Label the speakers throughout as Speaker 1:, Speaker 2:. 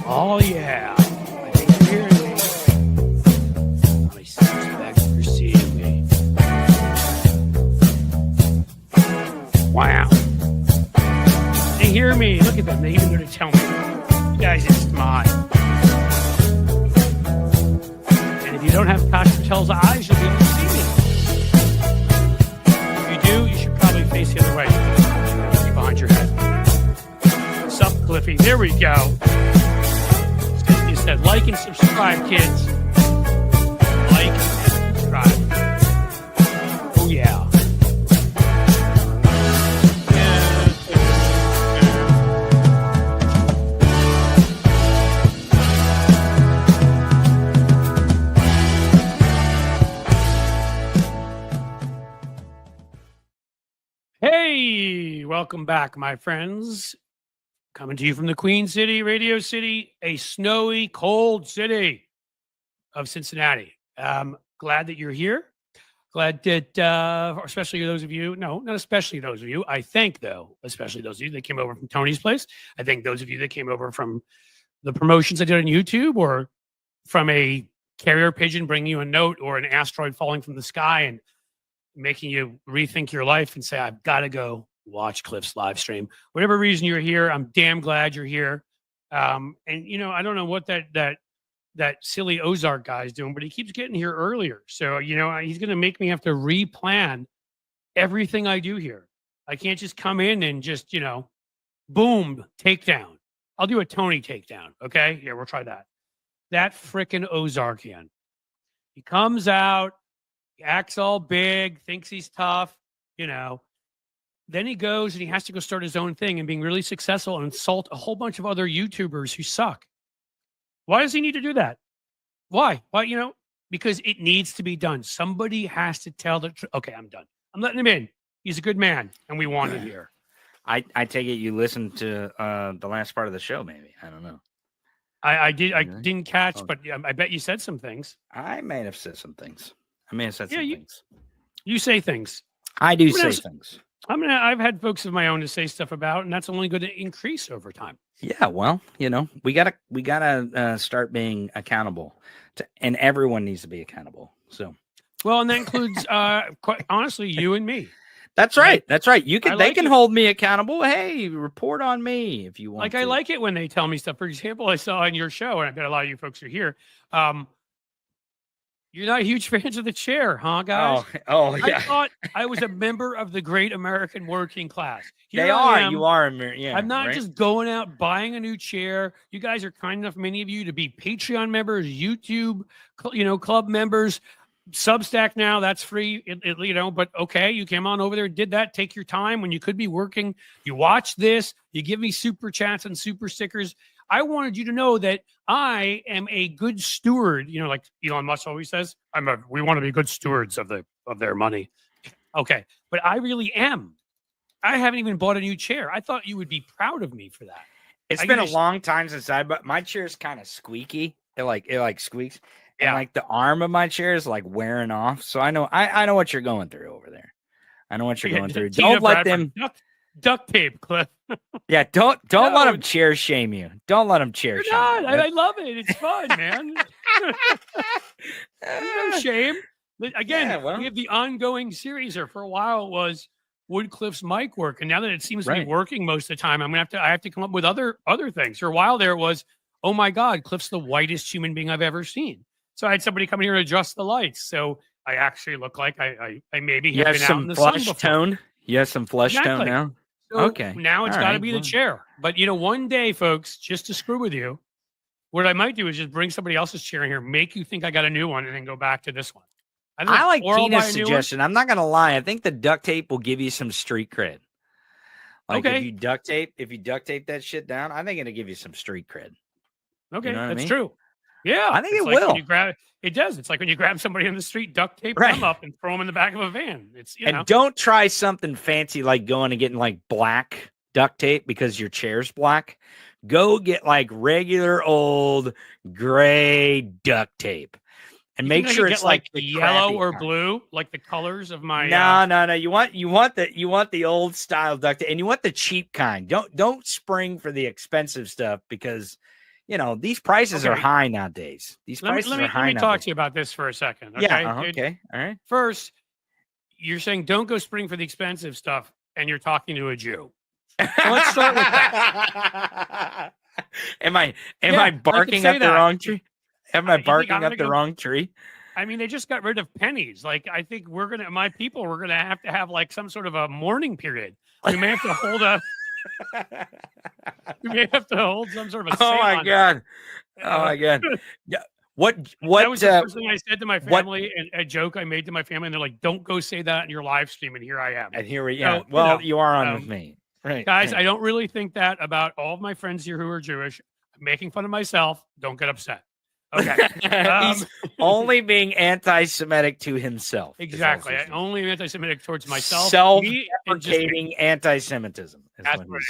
Speaker 1: Oh, yeah. I think you're hearing me. I suspect you're seeing me. Wow. They hear me. Look at them. They even know to tell me. You guys are smart. And if you don't have Tosh Patel's eyes, you'll be able to see me. If you do, you should probably face the other way. Behind your head. Sup, Cliffy? There we go. Said, like and subscribe, kids. Like and subscribe. Oh, yeah. Hey, welcome back, my friends. Coming to you from the Queen City, Radio City, a snowy, cold city of Cincinnati. Glad that you're here. Glad that, especially those of you, no, not especially those of you. I thank, though, especially those of you that came over from Tony's place. I thank those of you that came over from the promotions I did on YouTube or from a carrier pigeon bringing you a note or an asteroid falling from the sky and making you rethink your life and say, I've got to go watch Cliff's live stream. Whatever reason you're here, I'm damn glad you're here. And you know, I don't know what that silly Ozark guy's doing, but he keeps getting here earlier. So, you know, he's going to make me have to replan everything I do here. I can't just come in and just, you know, boom, takedown. I'll do a Tony takedown. Okay. Yeah, we'll try that. That frickin' Ozarkian. He comes out, he acts all big, thinks he's tough, you know. Then he goes and he has to go start his own thing and being really successful and insult a whole bunch of other YouTubers who suck. Why does he need to do that? Why? Why, you know, because it needs to be done. Somebody has to tell the truth. Okay, I'm done. I'm letting him in. He's a good man and we want him here.
Speaker 2: I take it you listened to the last part of the show, maybe. I don't know.
Speaker 1: I didn't catch, but I bet you said some things.
Speaker 2: I may have said some things. Things.
Speaker 1: You say things.
Speaker 2: I do say things.
Speaker 1: I've had folks of my own to say stuff about, and that's only going to increase over time.
Speaker 2: Yeah, well, you know, we gotta start being accountable, and everyone needs to be accountable. So,
Speaker 1: well, and that includes, quite honestly, you and me.
Speaker 2: That's right. That's right. They can hold me accountable. Hey, report on me if you want.
Speaker 1: I like it when they tell me stuff. For example, I saw on your show, and I bet a lot of you folks are here. You're not huge fans of the chair, huh, guys?
Speaker 2: Oh, yeah.
Speaker 1: I thought I was a member of the great American working class.
Speaker 2: You are. Yeah.
Speaker 1: I'm not just going out buying a new chair. You guys are kind enough, many of you, to be Patreon members, YouTube, club members, Substack now. That's free, But okay, you came on over there, did that. Take your time when you could be working. You watch this. You give me super chats and super stickers. I wanted you to know that I am a good steward. You know, like Elon Musk always says, we want to be good stewards of their money. Okay, but I really am. I haven't even bought a new chair. I thought you would be proud of me for that.
Speaker 2: It's been a long time since but my chair's kind of squeaky. It like squeaks. And like the arm of my chair is like wearing off. So I know what you're going through over there. I know what you're going through. Don't let them
Speaker 1: duct tape, Cliff.
Speaker 2: Yeah, don't let them chair shame you. Don't let them chair shame you.
Speaker 1: I love it. It's fun, man. No shame. Again, we have the ongoing series here. For a while, it was would Cliff's mic work? And now that it seems to be working most of the time, I have to come up with other things. For a while there, it was, oh my God, Cliff's the whitest human being I've ever seen. So I had somebody come here and adjust the lights. So I actually look like I maybe have been out in the sun before.
Speaker 2: Tone. You have some flesh tone now.
Speaker 1: So okay. Now it's got to be the chair. But, one day, folks, just to screw with you, what I might do is just bring somebody else's chair in here, make you think I got a new one, and then go back to this one.
Speaker 2: I like
Speaker 1: or I'll buy
Speaker 2: Tina's
Speaker 1: a new one.
Speaker 2: suggestion. I'm not gonna lie. I think the duct tape will give you some street cred. Like
Speaker 1: Okay.
Speaker 2: if you duct tape that shit down, I think it'll give you some street cred.
Speaker 1: Okay,
Speaker 2: You know what I
Speaker 1: that's
Speaker 2: mean?
Speaker 1: true. Yeah,
Speaker 2: I think
Speaker 1: it's
Speaker 2: it
Speaker 1: like when
Speaker 2: will.
Speaker 1: you grab it does. It's like when you grab somebody on the street, duct tape
Speaker 2: Right.
Speaker 1: them up, and throw them in the back of a van. It's you know.
Speaker 2: And don't try something fancy like going and getting like black duct tape because your chair's black. Go get like regular old gray duct tape. And
Speaker 1: You
Speaker 2: make
Speaker 1: think I
Speaker 2: sure
Speaker 1: could
Speaker 2: it's
Speaker 1: get
Speaker 2: like
Speaker 1: the
Speaker 2: the
Speaker 1: yellow
Speaker 2: crappy
Speaker 1: or
Speaker 2: kind.
Speaker 1: blue, like the colors of my.
Speaker 2: No. You want the old style duct tape, and you want the cheap kind. Don't spring for the expensive stuff because you know these prices are
Speaker 1: Okay.
Speaker 2: high nowadays. These prices are high.
Speaker 1: Let me talk to you about this for a second. Okay?
Speaker 2: Yeah. Okay. All right.
Speaker 1: First, you're saying don't go spring for the expensive stuff, and you're talking to a Jew. So let's start with that.
Speaker 2: Am I barking up the wrong tree? Am I barking up the wrong tree?
Speaker 1: I mean, they just got rid of pennies. Like, I think my people, we're gonna have to have like some sort of a mourning period. We may have to hold we may have to hold some sort of a.
Speaker 2: Oh my god! Oh my god! Yeah. What?
Speaker 1: That was the first thing I said to my family, and a joke I made to my family, and they're like, "Don't go say that in your live stream." And here I am.
Speaker 2: And here we,
Speaker 1: So,
Speaker 2: well, you are on with me, right,
Speaker 1: guys? I don't really think that about all of my friends here who are Jewish. I'm making fun of myself. Don't get upset. Okay.
Speaker 2: He's only being anti-Semitic to himself.
Speaker 1: Exactly. I only am anti-Semitic towards myself.
Speaker 2: Self-deprecating anti-Semitism.
Speaker 1: That's right.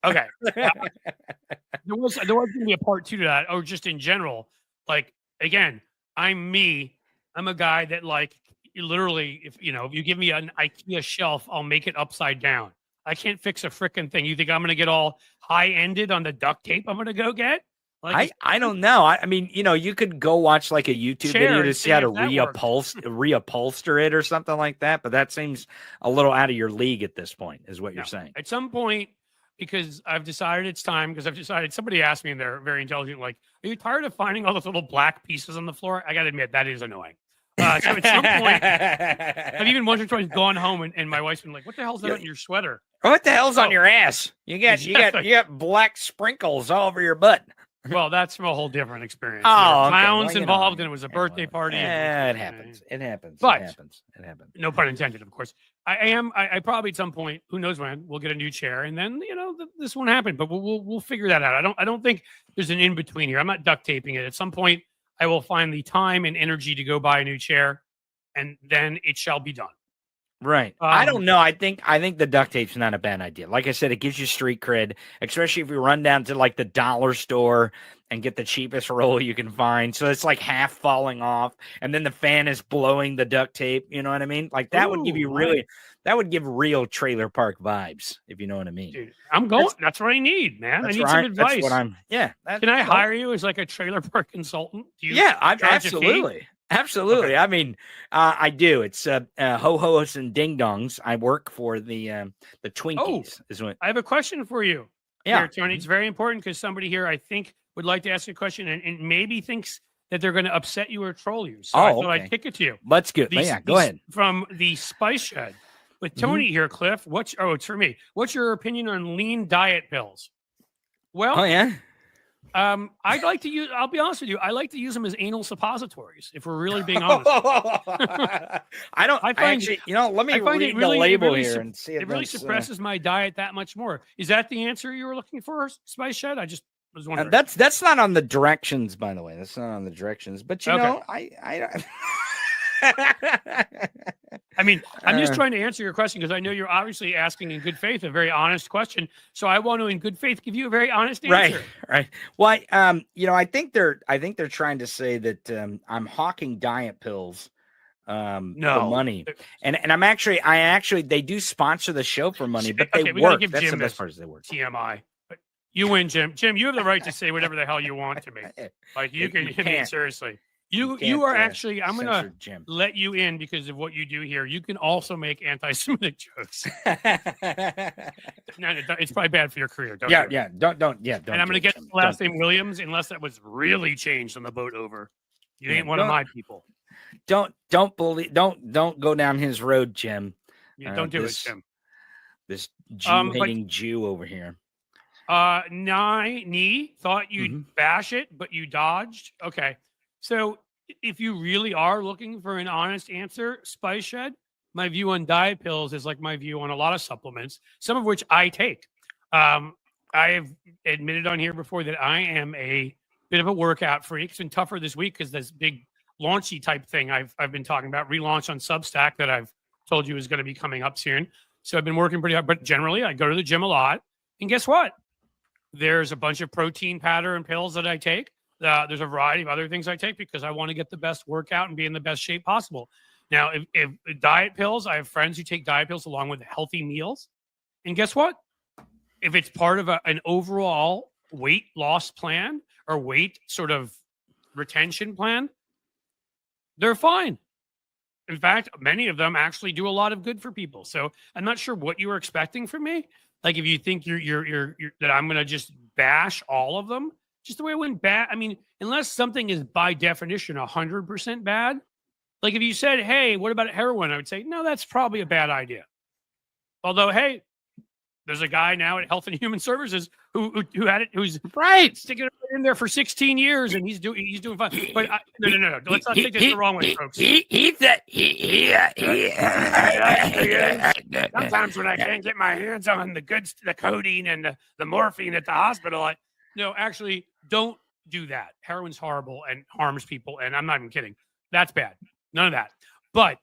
Speaker 1: Okay. There was going to be a part 2 to that, or just in general. Like, again, I'm me. I'm a guy that, like, literally, if you give me an IKEA shelf, I'll make it upside down. I can't fix a freaking thing. You think I'm going to get all high-ended on the duct tape I'm going to go get? Like,
Speaker 2: I don't know. I mean, you could go watch like a YouTube video to see how to reupholster it or something like that. But that seems a little out of your league at this point, is what you're saying.
Speaker 1: At some point, because I've decided it's time, somebody asked me, and they're very intelligent, like, are you tired of finding all those little black pieces on the floor? I got to admit, that is annoying. So at some point, I've even once or twice gone home and my wife's been like, what the hell's that on your sweater?
Speaker 2: What the hell's on your ass? You got black sprinkles all over your butt.
Speaker 1: Well, that's from a whole different experience.
Speaker 2: Oh,
Speaker 1: clowns involved, and it was a birthday party.
Speaker 2: It happens.
Speaker 1: But
Speaker 2: it happens.
Speaker 1: No pun intended, of course. I probably at some point, who knows when, we'll get a new chair, and then this won't happen. But we'll figure that out. I don't think there's an in between here. I'm not duct taping it. At some point, I will find the time and energy to go buy a new chair, and then it shall be done.
Speaker 2: Right. I don't know. I think the duct tape's not a bad idea. Like I said, it gives you street cred, especially if you run down to like the dollar store and get the cheapest roll you can find. So it's like half falling off, and then the fan is blowing the duct tape. You know what I mean? Like that would give you that would give real trailer park vibes, if you know what I mean.
Speaker 1: Dude, that's what I need, man. I need some advice. Can I hire you as like a trailer park consultant?
Speaker 2: Absolutely. Absolutely. Okay. I mean, I do. It's ho-hos and ding-dongs. I work for the Twinkies.
Speaker 1: I have a question for you.
Speaker 2: Yeah.
Speaker 1: Here, Tony. It's very important because somebody here, I think, would like to ask you a question and maybe thinks that they're going to upset you or troll you. So I thought I'd kick it to you.
Speaker 2: Let's go. Go ahead.
Speaker 1: From the Spice Shed. With Tony here, Cliff, it's for me. What's your opinion on lean diet pills? Well, I'd like to use. I'll be honest with you. I like to use them as anal suppositories. If we're really being honest,
Speaker 2: let me read the label here and see.
Speaker 1: It really suppresses my diet that much more. Is that the answer you were looking for, Spice Shed? I just was wondering.
Speaker 2: That's not on the directions, by the way. That's not on the directions. But I
Speaker 1: I mean, I'm just trying to answer your question because I know you're obviously asking in good faith a very honest question. So I want to, in good faith, give you a very honest answer.
Speaker 2: Right. Well, I think they're trying to say that I'm hawking diet pills for money, and they do sponsor the show for money, but they work. That's the best part, is they work.
Speaker 1: TMI. But you win, Jim. Jim, you have the right to say whatever the hell you want to me. Like you can seriously. You are actually, I'm going to let you in because of what you do here. You can also make anti-Semitic jokes. No, it's probably bad for your career. Don't.
Speaker 2: And I'm going
Speaker 1: to get the last name Williams unless that was really changed on the boat over. You ain't one of my people.
Speaker 2: Don't go down his road, Jim.
Speaker 1: Yeah, don't do it, Jim.
Speaker 2: This Jew-hating Jew over here.
Speaker 1: Thought you'd bash it, but you dodged. Okay. So if you really are looking for an honest answer, Spice Shed, my view on diet pills is like my view on a lot of supplements, some of which I take. I have admitted on here before that I am a bit of a workout freak. It's been tougher this week because this big launchy type thing I've been talking about, relaunch on Substack that I've told you is going to be coming up soon. So I've been working pretty hard, but generally I go to the gym a lot. And guess what? There's a bunch of protein powder and pills that I take. There's a variety of other things I take because I want to get the best workout and be in the best shape possible. Now, if diet pills, I have friends who take diet pills along with healthy meals. And guess what? If it's part of an overall weight loss plan or weight sort of retention plan, they're fine. In fact, many of them actually do a lot of good for people. So I'm not sure what you were expecting from me. Like if you think you're that I'm going to just bash all of them, just the way I went bad. I mean, unless something is by definition 100% bad. Like if you said, "Hey, what about heroin?" I would say, "No, that's probably a bad idea." Although, hey, there's a guy now at Health and Human Services who had it, who's
Speaker 2: Right.
Speaker 1: sticking it in there for 16 years, and he's doing fine. But no. Let's not take this the wrong way, folks. Sometimes when I can't get my hands on the codeine and the morphine at the hospital, no, actually, don't do that. Heroin's horrible and harms people, and I'm not even kidding. That's bad. None of that. But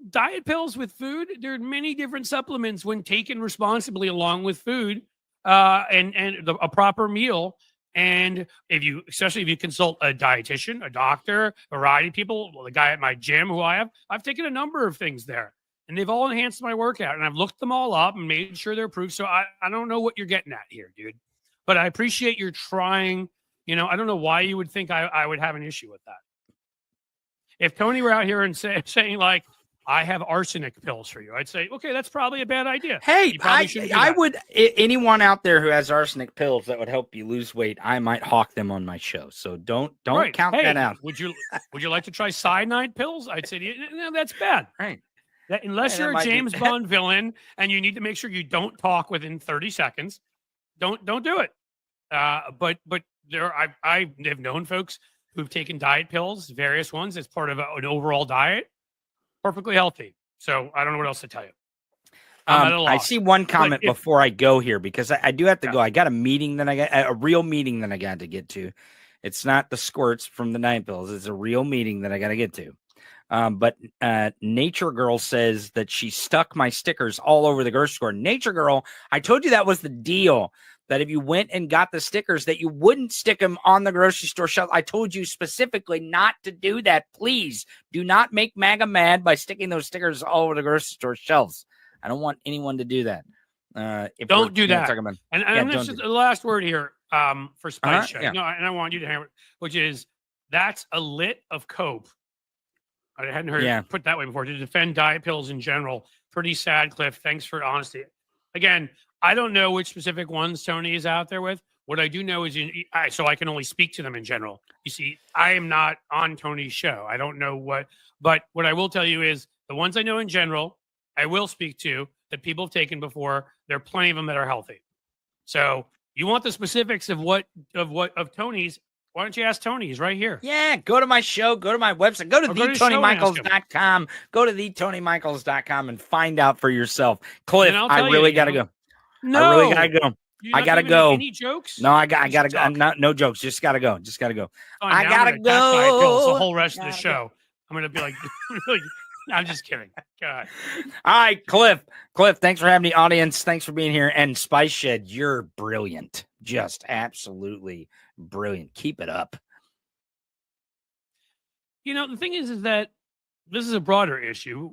Speaker 1: diet pills with food, there are many different supplements when taken responsibly along with food and a proper meal. And especially if you consult a dietitian, a doctor, a variety of people, the guy at my gym who I've taken a number of things there and they've all enhanced my workout and I've looked them all up and made sure they're approved. So I don't know what you're getting at here, dude, but I appreciate your trying. I don't know why you would think I would have an issue with that. If Tony were out here and saying like, I have arsenic pills for you, I'd say, okay, that's probably a bad idea.
Speaker 2: Hey, I would, anyone out there who has arsenic pills that would help you lose weight, I might hawk them on my show. So don't count that out.
Speaker 1: Would you like to try cyanide pills? I'd say, no, that's bad.
Speaker 2: Right.
Speaker 1: Unless you're a James Bond villain and you need to make sure you don't talk within 30 seconds, don't do it. But I have known folks who've taken diet pills, various ones, as part of an overall diet. Perfectly healthy. So I don't know what else to tell you.
Speaker 2: I see one comment before I go here because I do have to go. I got a meeting a real meeting that I got to get to. It's not the squirts from the diet pills. It's a real meeting that I got to get to. But Nature Girl says that she stuck my stickers all over the grocery store. Nature Girl, I told you that was the deal. That if you went and got the stickers, that you wouldn't stick them on the grocery store shelf. I told you specifically not to do that. Please do not make MAGA mad by sticking those stickers all over the grocery store shelves. I don't want anyone to do that.
Speaker 1: Don't do that. And this is the last word here for Spice Shed. Yeah. No, and I want you to hammer it, which is that's a lit of cope. I hadn't heard it put that way before. To defend diet pills in general. Pretty sad, Cliff. Thanks for honesty. Again, I don't know which specific ones Tony is out there with. What I do know is, so I can only speak to them in general. You see, I am not on Tony's show. I don't know but what I will tell you is the ones I know in general, I will speak to that people have taken before. There are plenty of them that are healthy. So you want the specifics of Tony's? Why don't you ask Tony? He's right here.
Speaker 2: Yeah, go to my show. Go to my website. Go to theTonyMichaels.com. Go to theTonyMichaels.com and find out for yourself. Cliff, I really got to go.
Speaker 1: No,
Speaker 2: I really gotta go. I gotta go.
Speaker 1: Any jokes?
Speaker 2: No, I gotta go. No jokes. Just gotta go.
Speaker 1: Oh,
Speaker 2: I gotta go.
Speaker 1: The whole rest of the show. I'm gonna be like, I'm just kidding. God.
Speaker 2: All right, Cliff. Thanks for having the audience. Thanks for being here. And Spice Shed, you're brilliant. Just absolutely brilliant. Keep it up.
Speaker 1: The thing is that this is a broader issue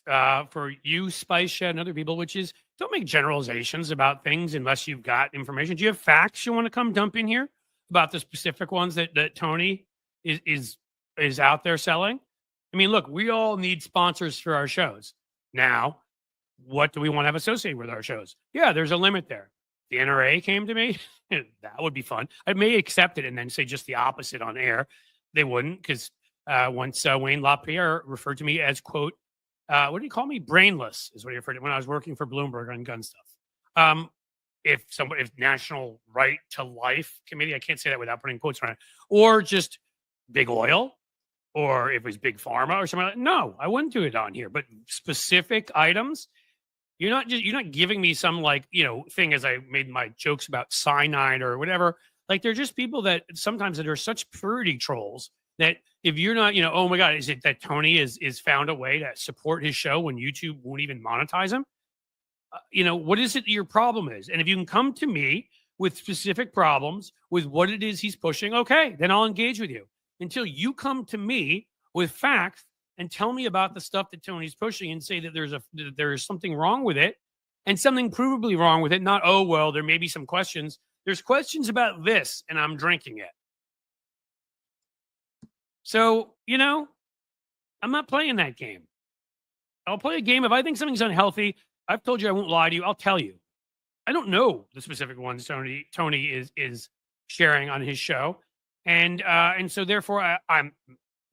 Speaker 1: for you, Spice Shed, and other people, which is don't make generalizations about things unless you've got information. Do you have facts you want to come dump in here about the specific ones that Tony is out there selling? I mean, look, we all need sponsors for our shows. Now, what do we want to have associated with our shows? Yeah, there's a limit there. The NRA came to me. That would be fun. I may accept it and then say just the opposite on air. They wouldn't because once Wayne LaPierre referred to me as, quote, what do you call me? Brainless is what he referred to when I was working for Bloomberg on gun stuff. If National Right to Life Committee, I can't say that without putting quotes on it, or just big oil or if it was big pharma or something like that. No, I wouldn't do it on here. But specific items, you're not giving me some like, thing as I made my jokes about cyanide or whatever. Like they're just people that sometimes that are such purity trolls that if you're not, oh my God, is it that Tony is found a way to support his show when YouTube won't even monetize him? What is it that your problem is? And if you can come to me with specific problems with what it is he's pushing, okay, then I'll engage with you. Until you come to me with facts and tell me about the stuff that Tony's pushing and say that there's something wrong with it and something provably wrong with it. Not, oh, well, there may be some questions. There's questions about this and I'm drinking it. So, I'm not playing that game. I'll play a game. If I think something's unhealthy, I've told you I won't lie to you. I'll tell you. I don't know the specific ones Tony is sharing on his show. And so therefore I'm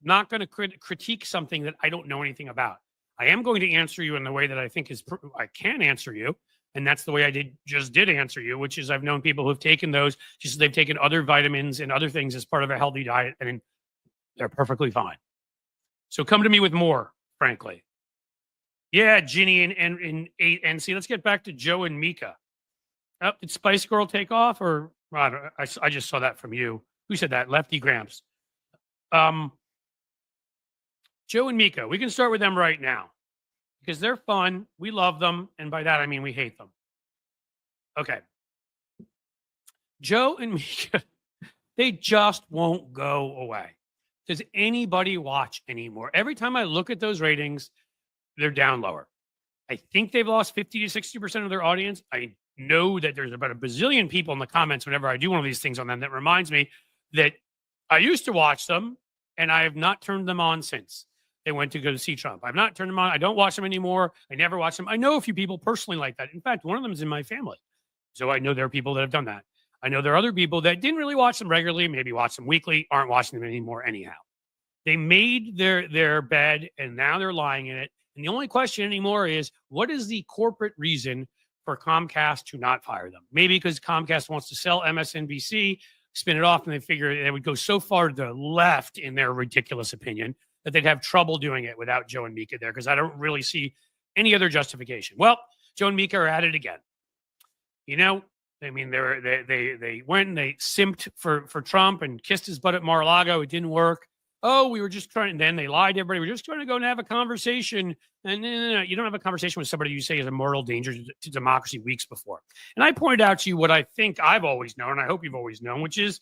Speaker 1: not going to critique something that I don't know anything about. I am going to answer you in the way that I think I can answer you. And that's the way I did answer you, which is I've known people who've taken those, just they've taken other vitamins and other things as part of a healthy diet, and they're perfectly fine. So come to me with more, frankly. Yeah, Ginny and see, let's get back to Joe and Mika. Oh, did Spice Girl take off? Or I just saw that from you. Who said that? Lefty Gramps. Joe and Mika, we can start with them right now because they're fun. We love them. And by that, I mean we hate them. Okay. Joe and Mika, they just won't go away. Does anybody watch anymore? Every time I look at those ratings, they're down lower. I think they've lost 50 to 60% of their audience. I know that there's about a bazillion people in the comments whenever I do one of these things on them. That reminds me that I used to watch them and I have not turned them on since they went to go to see Trump. I've not turned them on. I don't watch them anymore. I never watch them. I know a few people personally like that. In fact, one of them is in my family. So I know there are people that have done that. I know there are other people that didn't really watch them regularly, maybe watch them weekly, aren't watching them anymore anyhow. They made their bed and now they're lying in it. And the only question anymore is, what is the corporate reason for Comcast to not fire them? Maybe because Comcast wants to sell MSNBC, spin it off, and they figure they would go so far to the left, in their ridiculous opinion, that they'd have trouble doing it without Joe and Mika there, because I don't really see any other justification. Well, Joe and Mika are at it again. I mean, they went and they simped for Trump and kissed his butt at Mar-a-Lago. It didn't work. Oh, we were just trying, and then they lied to everybody. We're just trying to go and have a conversation. And no, you don't have a conversation with somebody you say is a moral danger to democracy weeks before. And I pointed out to you what I think I've always known, and I hope you've always known, which is,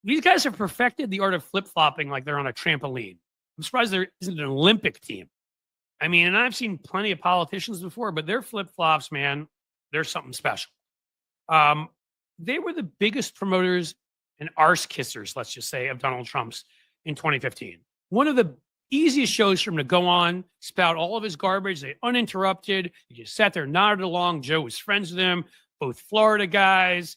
Speaker 1: these guys have perfected the art of flip-flopping like they're on a trampoline. I'm surprised there isn't an Olympic team. I mean, and I've seen plenty of politicians before, but their flip-flops, man, they're something special. They were the biggest promoters and arse kissers, let's just say, of Donald Trump's in 2015. One of the easiest shows for him to go on, spout all of his garbage. They uninterrupted. He just sat there, nodded along. Joe was friends with him, both Florida guys.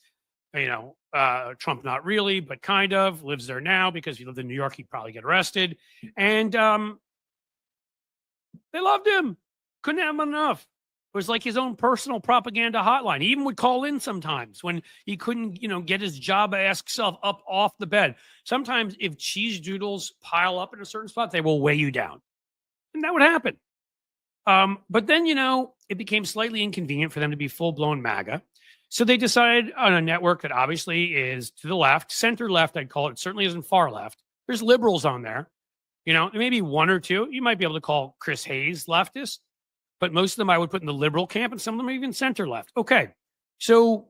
Speaker 1: Trump not really, but kind of, lives there now because if he lived in New York, he'd probably get arrested. And they loved him. Couldn't have him enough. It was like his own personal propaganda hotline. He even would call in sometimes when he couldn't, get his job-esque self up off the bed. Sometimes if cheese doodles pile up in a certain spot, they will weigh you down. And that would happen. But then, it became slightly inconvenient for them to be full-blown MAGA. So they decided on a network that obviously is to the left, center left, I'd call it. It certainly isn't far left. There's liberals on there. Maybe one or two. You might be able to call Chris Hayes leftist. But most of them I would put in the liberal camp, and some of them are even center left. Okay. So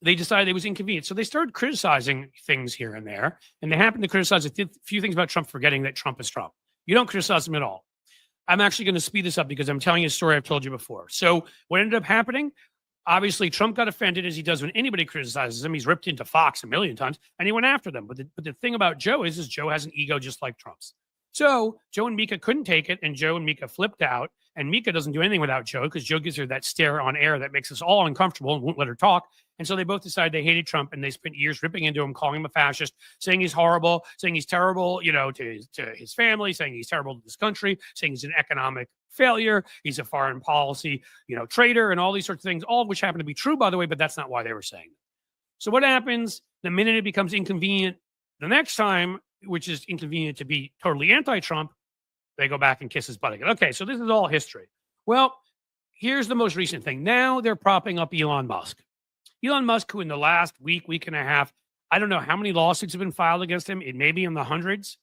Speaker 1: they decided it was inconvenient. So they started criticizing things here and there. And they happened to criticize a few things about Trump, forgetting that Trump is Trump. You don't criticize him at all. I'm actually going to speed this up because I'm telling you a story I've told you before. So what ended up happening? Obviously, Trump got offended, as he does when anybody criticizes him. He's ripped into Fox a million times, and he went after them. But the thing about Joe is Joe has an ego just like Trump's. So Joe and Mika couldn't take it, and Joe and Mika flipped out. And Mika doesn't do anything without Joe because Joe gives her that stare on air that makes us all uncomfortable and won't let her talk. And so they both decided they hated Trump, and they spent years ripping into him, calling him a fascist, saying he's horrible, saying he's terrible, to his family, saying he's terrible to this country, saying he's an economic failure, he's a foreign policy, traitor, and all these sorts of things, all of which happen to be true, by the way, but that's not why they were saying it. So what happens the minute it becomes inconvenient? The next time, which is inconvenient to be totally anti-Trump, they go back and kiss his butt again. Okay, so this is all history. Well, here's the most recent thing. Now they're propping up Elon Musk. Elon Musk, who in the last week and a half, I don't know how many lawsuits have been filed against him. It may be in the hundreds.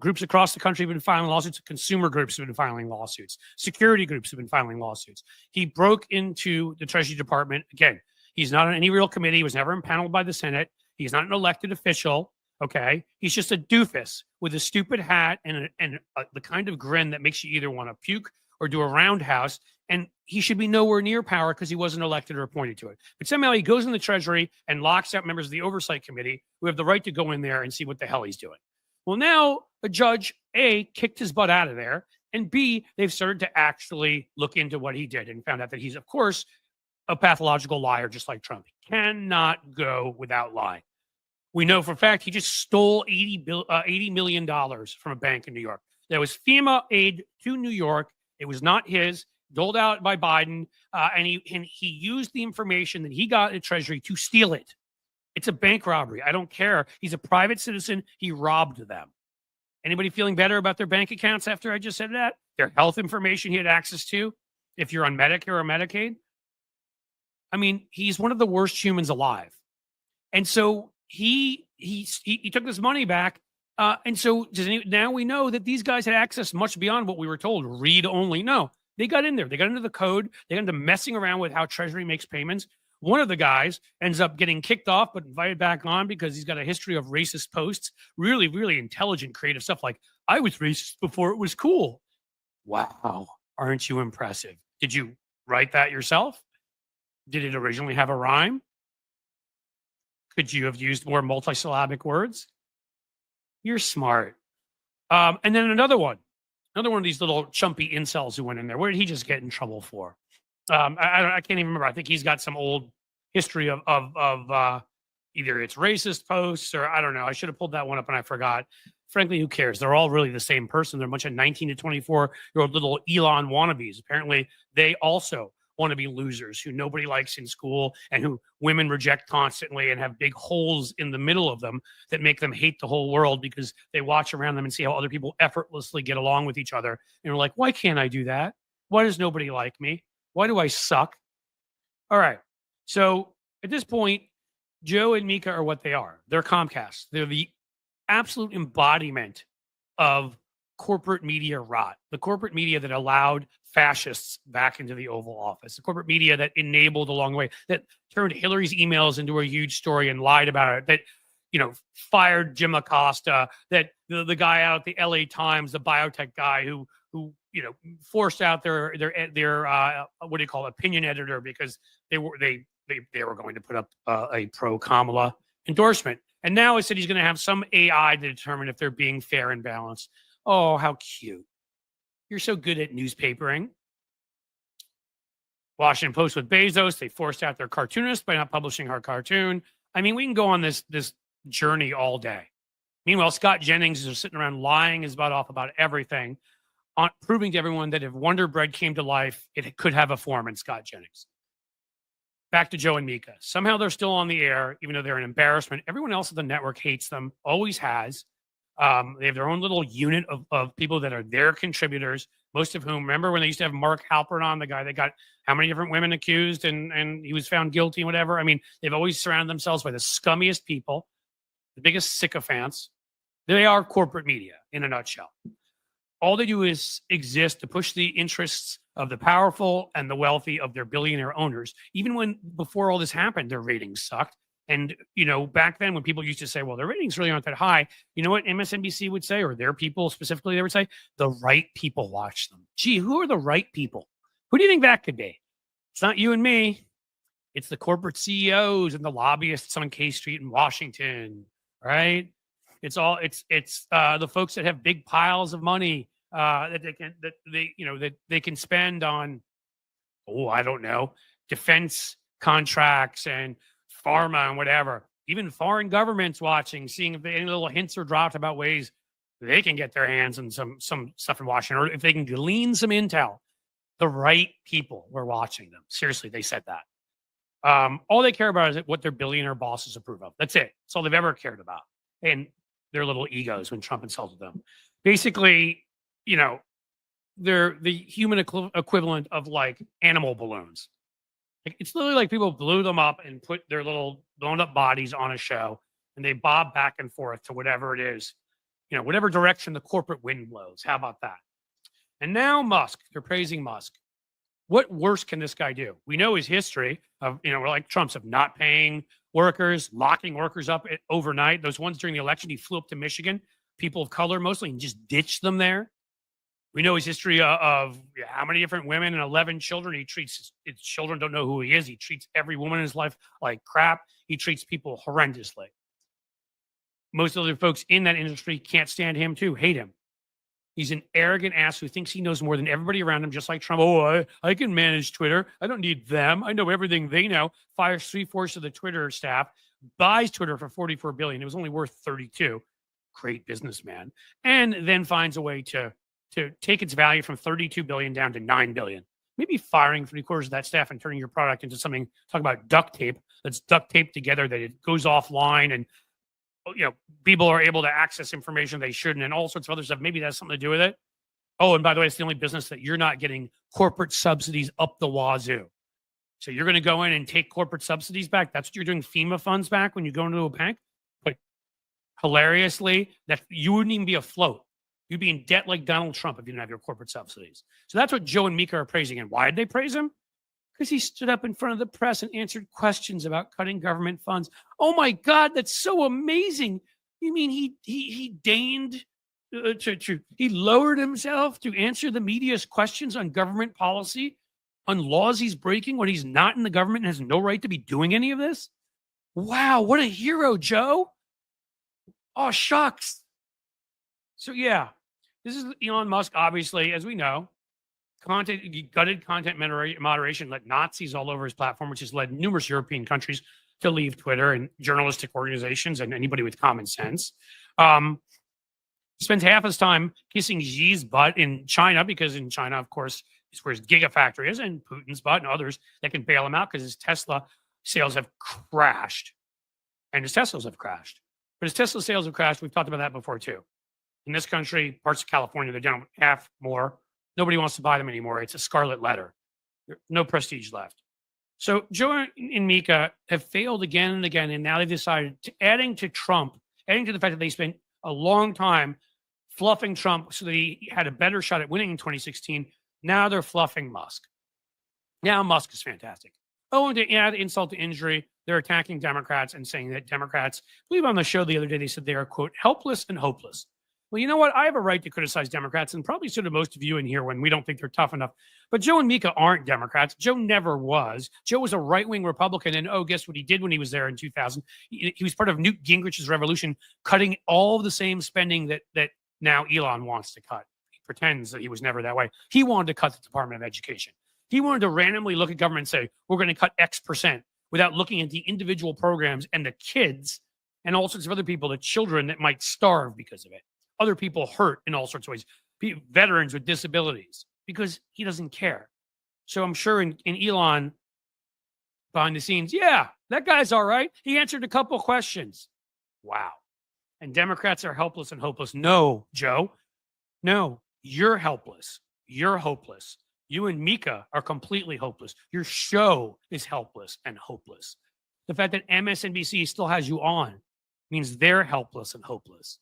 Speaker 1: Groups across the country have been filing lawsuits. Consumer groups have been filing lawsuits. Security groups have been filing lawsuits. He broke into the Treasury Department. Again, he's not on any real committee. He was never impaneled by the Senate. He's not an elected official. Okay. He's just a doofus with a stupid hat and the kind of grin that makes you either want to puke or do a roundhouse. And he should be nowhere near power because he wasn't elected or appointed to it. But somehow he goes in the Treasury and locks out members of the Oversight Committee who have the right to go in there and see what the hell he's doing. Well, now a judge, A, kicked his butt out of there, and B, they've started to actually look into what he did and found out that he's, of course, a pathological liar, just like Trump. He cannot go without lying. We know for a fact he just stole $80 million from a bank in New York. There was FEMA aid to New York. It was not his, doled out by Biden, and he used the information that he got at Treasury to steal it. It's a bank robbery. I don't care. He's a private citizen. He robbed them. Anybody feeling better about their bank accounts after I just said that? Their health information he had access to, if you're on Medicare or Medicaid? I mean, he's one of the worst humans alive. And so he took this money back. And so now we know that these guys had access much beyond what we were told. Read only. No, they got in there. They got into the code. They got into messing around with how Treasury makes payments. One of the guys ends up getting kicked off, but invited back on because he's got a history of racist posts. Really, really intelligent, creative stuff like, I was racist before it was cool. Wow. Aren't you impressive? Did you write that yourself? Did it originally have a rhyme? Could you have used more multisyllabic words? You're smart. And then another one of these little chumpy incels who went in there. What did he just get in trouble for? I can't even remember. I think he's got some old history of either it's racist posts or I don't know. I should have pulled that one up and I forgot. Frankly, who cares? They're all really the same person. They're a bunch of 19 to 24-year-old little Elon wannabes. Apparently, they also want to be losers who nobody likes in school and who women reject constantly and have big holes in the middle of them that make them hate the whole world because they watch around them and see how other people effortlessly get along with each other. And are like, why can't I do that? Why does nobody like me? Why do I suck? All right. So at this point, Joe and Mika are what they are. They're Comcast. They're the absolute embodiment of corporate media rot. The corporate media that allowed fascists back into the Oval Office. The corporate media that enabled along the way, that turned Hillary's emails into a huge story and lied about it, that, fired Jim Acosta, that the guy out at the LA Times, the biotech guy who forced out their what do you call it, opinion editor because they were going to put up a pro Kamala endorsement, and now it said he's going to have some AI to determine if they're being fair and balanced. Oh, how cute! You're so good at newspapering. Washington Post with Bezos, they forced out their cartoonist by not publishing her cartoon. I mean, we can go on this journey all day. Meanwhile, Scott Jennings is sitting around lying his butt off about everything, proving to everyone that if Wonder Bread came to life, it could have a form in Scott Jennings. Back to Joe and Mika. Somehow they're still on the air, even though they're an embarrassment. Everyone else at the network hates them, always has. They have their own little unit of people that are their contributors, most of whom, remember when they used to have Mark Halpern on, the guy that got how many different women accused and he was found guilty and whatever? I mean, they've always surrounded themselves by the scummiest people, the biggest sycophants. They are corporate media in a nutshell. All they do is exist to push the interests of the powerful and the wealthy of their billionaire owners. Even when before all this happened, their ratings sucked. And, back then when people used to say, well, their ratings really aren't that high, you know what MSNBC would say, or their people specifically, they would say, the right people watch them. Gee, who are the right people? Who do you think that could be? It's not you and me. It's the corporate CEOs and the lobbyists on K Street in Washington, right? It's the folks that have big piles of money that they can spend on, I don't know, defense contracts and pharma and whatever. Even foreign governments watching, seeing if any little hints are dropped about ways they can get their hands on some stuff in Washington, or if they can glean some intel. The right people were watching them. Seriously, they said that. All they care about is what their billionaire bosses approve of. That's it. That's all they've ever cared about. And their little egos when Trump insulted them. Basically, they're the human equivalent of like animal balloons. Like, it's literally like people blew them up and put their little blown up bodies on a show, and they bob back and forth to whatever it is, whatever direction the corporate wind blows. How about that? And now Musk, they're praising Musk. What worse can this guy do? We know his history of, like Trump's of not paying workers, locking workers up overnight. Those ones during the election, he flew up to Michigan, people of color mostly, and just ditched them there. We know his history of how many different women and 11 children. He treats his children, don't know who he is. He treats every woman in his life like crap. He treats people horrendously. Most other folks in that industry can't stand him too, hate him. He's an arrogant ass who thinks he knows more than everybody around him, just like Trump. Oh, I can manage Twitter. I don't need them. I know everything they know. Fires 3/4 of the Twitter staff, buys Twitter for $44 billion. It was only worth 32. Great businessman. And then finds a way to take its value from 32 billion down to 9 billion. Maybe firing 3/4 of that staff and turning your product into something, talk about duct tape, that's duct taped together, that it goes offline and people are able to access information they shouldn't and all sorts of other stuff. Maybe that's something to do with it. Oh, and by the way, it's the only business that you're not getting corporate subsidies up the wazoo. So you're going to go in and take corporate subsidies back. That's what you're doing, FEMA funds back when you go into a bank. But hilariously, that you wouldn't even be afloat. You'd be in debt like Donald Trump if you didn't have your corporate subsidies. So that's what Joe and Mika are praising. And why did they praise him? Because he stood up in front of the press and answered questions about cutting government funds. Oh my God, that's so amazing. You mean he deigned he lowered himself to answer the media's questions on government policy, on laws he's breaking when he's not in the government and has no right to be doing any of this? Wow, what a hero, Joe. Oh, shucks. So yeah, this is Elon Musk, obviously, as we know. Gutted content moderation, let Nazis all over his platform, which has led numerous European countries to leave Twitter and journalistic organizations and anybody with common sense. Spends half his time kissing Xi's butt in China, because in China, of course, is where his Gigafactory is, and Putin's butt and others that can bail him out because his Tesla sales have crashed. And his Teslas have crashed. But his Tesla sales have crashed. We've talked about that before, too. In this country, parts of California, they're down half more. Nobody wants to buy them anymore. It's a scarlet letter. No prestige left. So Joe and Mika have failed again and again, and now they've decided adding to the fact that they spent a long time fluffing Trump so that he had a better shot at winning in 2016. Now they're fluffing Musk. Now Musk is fantastic. Oh, and to add insult to injury, they're attacking Democrats and saying that Democrats, I believe on the show the other day, they said they are, quote, helpless and hopeless. Well, you know what? I have a right to criticize Democrats, and probably so do most of you in here when we don't think they're tough enough. But Joe and Mika aren't Democrats. Joe never was. Joe was a right-wing Republican, and guess what he did when he was there in 2000? He was part of Newt Gingrich's revolution, cutting all of the same spending that now Elon wants to cut. He pretends that he was never that way. He wanted to cut the Department of Education. He wanted to randomly look at government and say, we're going to cut X percent, without looking at the individual programs and the kids and all sorts of other people, the children that might starve because of it. Other people hurt in all sorts of ways, veterans with disabilities, because he doesn't care. So I'm sure in Elon, behind the scenes, yeah, that guy's all right. He answered a couple questions. Wow. And Democrats are helpless and hopeless. No, Joe. No, you're helpless. You're hopeless. You and Mika are completely hopeless. Your show is helpless and hopeless. The fact that MSNBC still has you on means they're helpless and hopeless.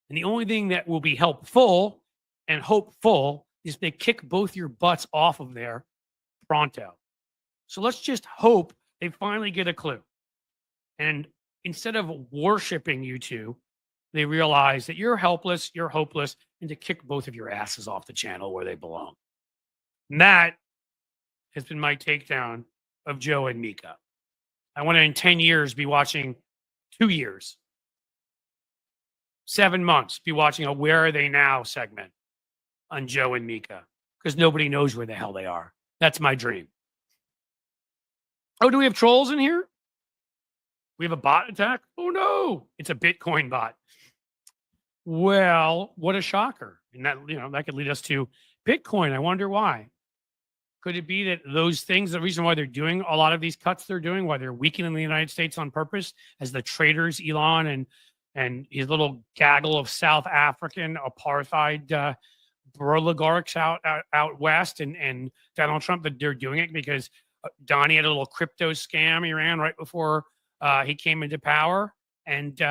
Speaker 1: And the only thing that will be helpful and hopeful is they kick both your butts off of there pronto. So let's just hope they finally get a clue. And instead of worshiping you two, they realize that you're helpless, you're hopeless, and to kick both of your asses off the channel where they belong. And that has been my takedown of Joe and Mika. I want to, in 10 years, be watching 2 years. 7 months, be watching a Where Are They Now segment on Joe and Mika, because nobody knows where the hell they are. That's my dream. Oh, do we have trolls in here? We have a bot attack? Oh, no. It's a Bitcoin bot. Well, what a shocker. And that, that could lead us to Bitcoin. I wonder why. Could it be that those things, the reason why they're doing a lot of these cuts they're doing, why they're weakening the United States on purpose, as the traders, Elon and and his little gaggle of South African apartheid oligarchs out west, and Donald Trump, that they're doing it because Donnie had a little crypto scam he ran right before he came into power, and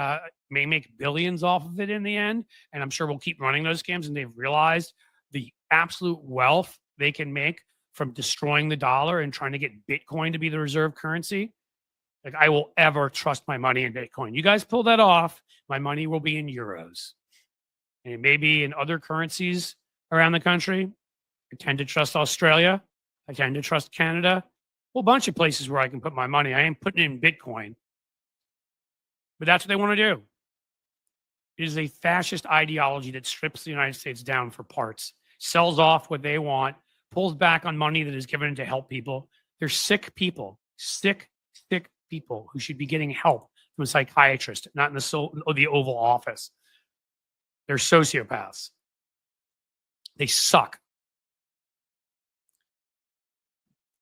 Speaker 1: may make billions off of it in the end. And I'm sure we'll keep running those scams, and they've realized the absolute wealth they can make from destroying the dollar and trying to get Bitcoin to be the reserve currency. Like, I will ever trust my money in Bitcoin. You guys pull that off, my money will be in euros. And it may be in other currencies around the country. I tend to trust Australia. I tend to trust Canada. A whole bunch of places where I can put my money. I ain't putting it in Bitcoin. But that's what they want to do. It is a fascist ideology that strips the United States down for parts, sells off what they want, pulls back on money that is given to help people. They're sick people, sick people who should be getting help from a psychiatrist, not in the Oval Office. They're sociopaths. They suck.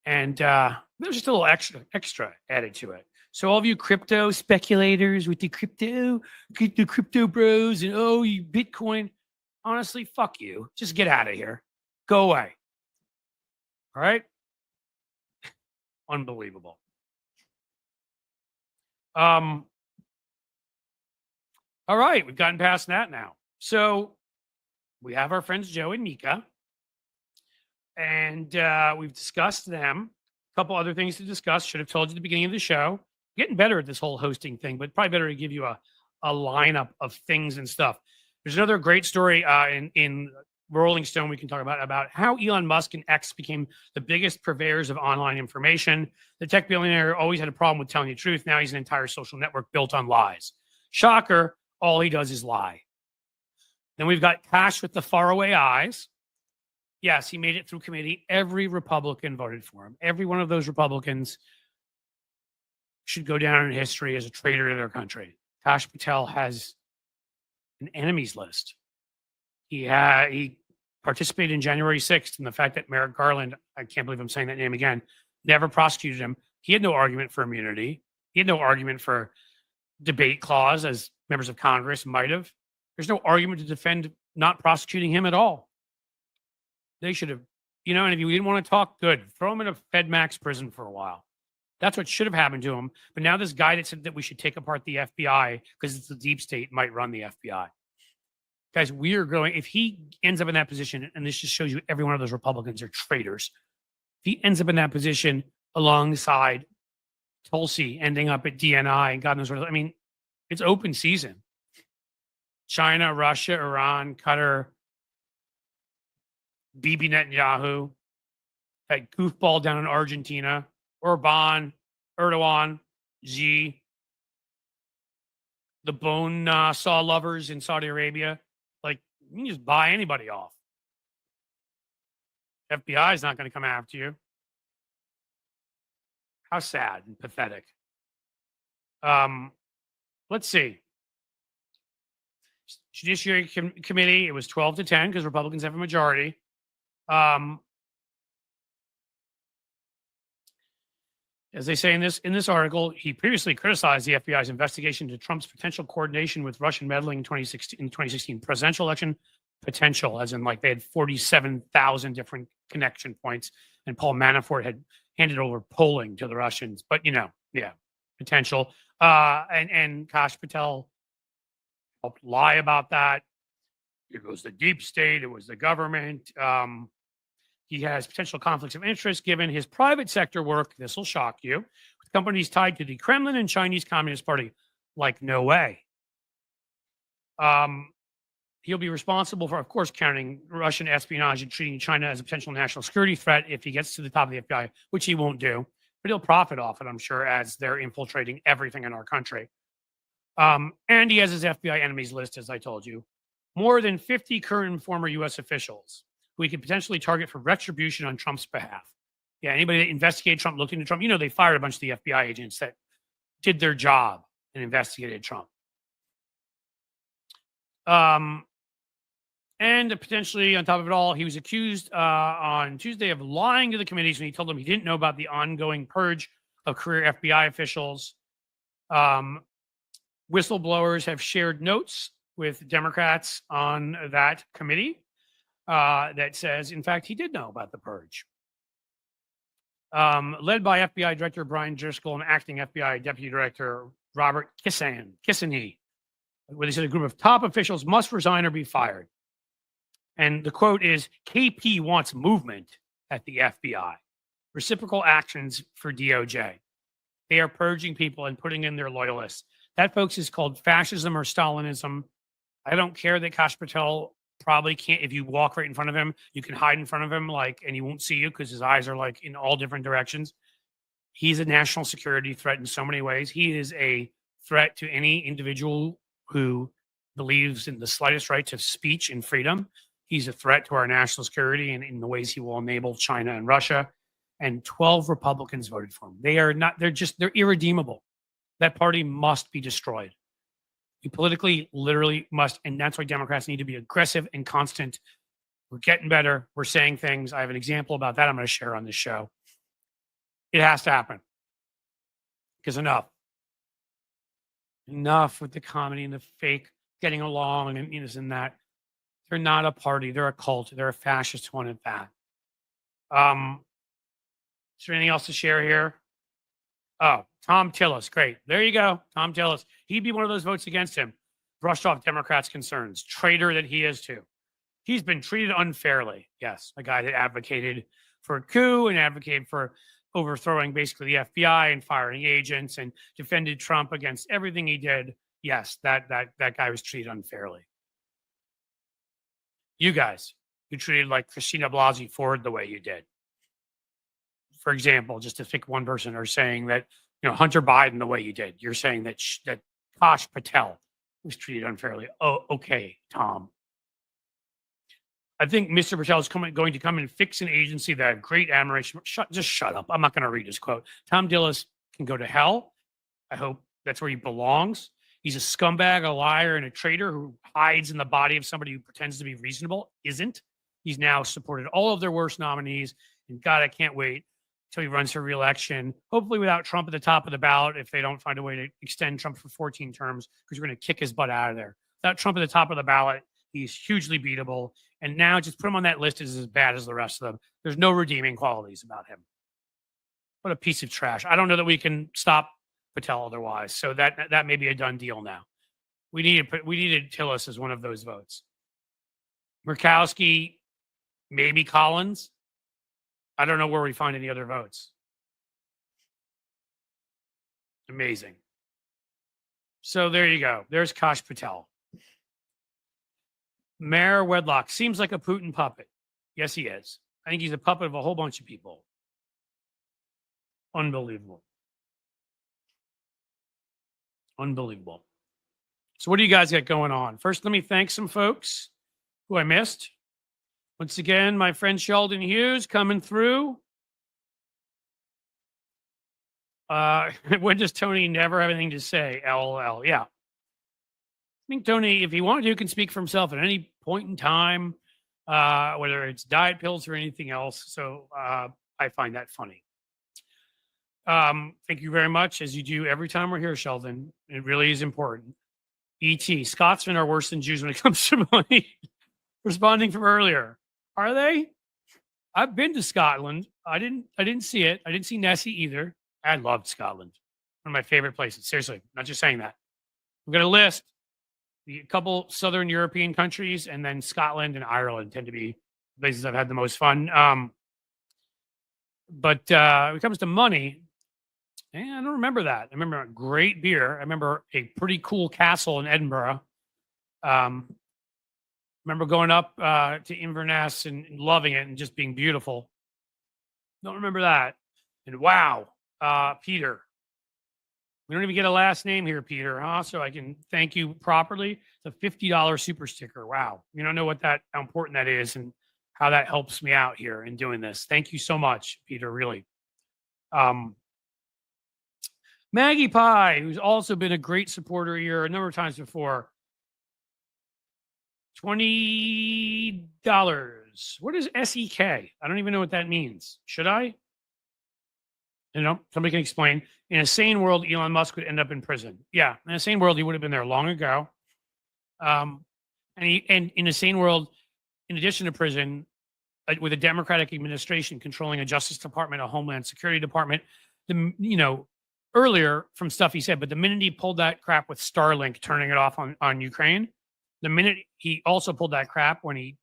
Speaker 1: And there's just a little extra added to it. So all of you crypto speculators with the crypto bros and, oh, you Bitcoin, honestly, fuck you. Just get out of here. Go away. All right? Unbelievable. All right, we've gotten past that now. So we have our friends Joe and Mika, and we've discussed them. A couple other things to discuss. Should have told you at the beginning of the show. Getting better at this whole hosting thing, but probably better to give you a lineup of things and stuff. There's another great story in Rolling Stone we can talk about how Elon Musk and X became the biggest purveyors of online information. The tech billionaire always had a problem with telling the truth. Now he's an entire social network built on lies. Shocker, all he does is lie. Then we've got Cash with the faraway eyes. Yes, he made it through committee. Every Republican voted for him. Every one of those Republicans should go down in history as a traitor to their country. Kash Patel has an enemies list. He participated in January 6th, and the fact that Merrick Garland, I can't believe I'm saying that name again, never prosecuted him. He had no argument for immunity. He had no argument for debate clause, as members of Congress might have. There's no argument to defend not prosecuting him at all. They should have, and if you didn't want to talk, good. Throw him in a FedMax prison for a while. That's what should have happened to him. But now this guy that said that we should take apart the FBI because it's the deep state might run the FBI. Guys, we are going, if he ends up in that position, and this just shows you every one of those Republicans are traitors. If he ends up in that position alongside Tulsi ending up at DNI and God knows what, it's open season. China, Russia, Iran, Qatar, Bibi Netanyahu, that goofball down in Argentina, Erdogan, Xi, the bone saw lovers in Saudi Arabia. Like, you can just buy anybody off. FBI is not going to come after you. How sad and pathetic. Let's see. Judiciary Committee, it was 12-10 because Republicans have a majority. As they say in this article, he previously criticized the FBI's investigation into Trump's potential coordination with Russian meddling in 2016 presidential election. Potential, as in like they had 47,000 different connection points, and Paul Manafort had handed over polling to the Russians. But potential. And Kash Patel helped lie about that. It was the deep state. It was the government. He has potential conflicts of interest given his private sector work. This will shock you. With companies tied to the Kremlin and Chinese Communist Party. Like, no way. He'll be responsible for, of course, counting Russian espionage and treating China as a potential national security threat if he gets to the top of the FBI, which he won't do. But he'll profit off it, I'm sure, as they're infiltrating everything in our country. And he has his FBI enemies list, as I told you. More than 50 current and former U.S. officials who he could potentially target for retribution on Trump's behalf. Yeah, anybody that investigated Trump, looked into Trump, they fired a bunch of the FBI agents that did their job and investigated Trump. And potentially, on top of it all, he was accused on Tuesday of lying to the committees when he told them he didn't know about the ongoing purge of career FBI officials, Whistleblowers have shared notes with Democrats on that committee that says, in fact, he did know about the purge. Led by FBI Director Brian Driscoll and acting FBI Deputy Director Robert Kissany, where they said a group of top officials must resign or be fired. And the quote is, KP wants movement at the FBI. Reciprocal actions for DOJ. They are purging people and putting in their loyalists. That, folks, is called fascism or Stalinism. I don't care that Kash Patel probably can't, if you walk right in front of him, you can hide in front of him, like, and he won't see you because his eyes are like in all different directions. He's a national security threat in so many ways. He is a threat to any individual who believes in the slightest right to speech and freedom. He's a threat to our national security and in the ways he will enable China and Russia. And 12 Republicans voted for him. They're irredeemable. That party must be destroyed. You politically, literally must. And that's why Democrats need to be aggressive and constant. We're getting better. We're saying things. I have an example about that I'm going to share on this show. It has to happen. Because enough with the comedy and the fake getting along and this and that. They're not a party. They're a cult. They're a fascist one at that. Is there anything else to share here? Oh, Tom Tillis. Great. There you go. Tom Tillis. He'd be one of those votes against him. Brushed off Democrats' concerns. Traitor that he is too. He's been treated unfairly. Yes. A guy that advocated for a coup and advocated for overthrowing basically the FBI and firing agents and defended Trump against everything he did. Yes, that guy was treated unfairly. You guys, you treated like Christina Blasey Ford the way you did. For example, just to pick one person, are saying that, Hunter Biden the way you did. You're saying that that Kash Patel was treated unfairly. Oh, okay, Tom. I think Mr. Patel is going to come and fix an agency that I have great admiration. Just shut up. I'm not going to read his quote. Tom Tillis can go to hell. I hope that's where he belongs. He's a scumbag, a liar, and a traitor who hides in the body of somebody who pretends to be reasonable. Isn't. He's now supported all of their worst nominees. And God, I can't wait until he runs for re-election, hopefully without Trump at the top of the ballot if they don't find a way to extend Trump for 14 terms, because we're going to kick his butt out of there. Without Trump at the top of the ballot, he's hugely beatable. And now just put him on that list is as bad as the rest of them. There's no redeeming qualities about him. What a piece of trash. I don't know that we can stop Patel otherwise. So that may be a done deal now. We needed Tillis as one of those votes. Murkowski, maybe Collins. I don't know where we find any other votes. Amazing. So there you go. There's Kash Patel. Mayor Wedlock seems like a Putin puppet. Yes, he is. I think he's a puppet of a whole bunch of people. Unbelievable. Unbelievable. So what do you guys got going on? First, let me thank some folks who I missed. Once again, my friend Sheldon Hughes coming through. When does Tony never have anything to say? LOL. Yeah. I think Tony, if he wanted to, can speak for himself at any point in time, whether it's diet pills or anything else. So I find that funny. Thank you very much, as you do every time we're here, Sheldon. It really is important. E.T. Scotsmen are worse than Jews when it comes to money. Responding from earlier. Are they? I've been to Scotland. I didn't see it. I didn't see Nessie either. I loved Scotland. One of my favorite places. Seriously, not just saying that. I'm going to list a couple Southern European countries, and then Scotland and Ireland tend to be places I've had the most fun. But when it comes to money, I don't remember that. I remember a great beer. I remember a pretty cool castle in Edinburgh. Remember going up to Inverness and loving it and just being beautiful. Don't remember that. And wow, Peter. We don't even get a last name here, Peter, huh? So I can thank you properly. It's a $50 super sticker. Wow. You don't know how important that is and how that helps me out here in doing this. Thank you so much, Peter, really. Maggie Pie, who's also been a great supporter here a number of times before. $20. What is SEK? I don't even know what that means. Should I? Somebody can explain. In a sane world, Elon Musk would end up in prison. Yeah, in a sane world, he would have been there long ago. And in a sane world, in addition to prison, with a Democratic administration controlling a Justice Department, a Homeland Security Department, earlier from stuff he said, but the minute he pulled that crap with Starlink, turning it off on Ukraine, the minute he also pulled that crap when he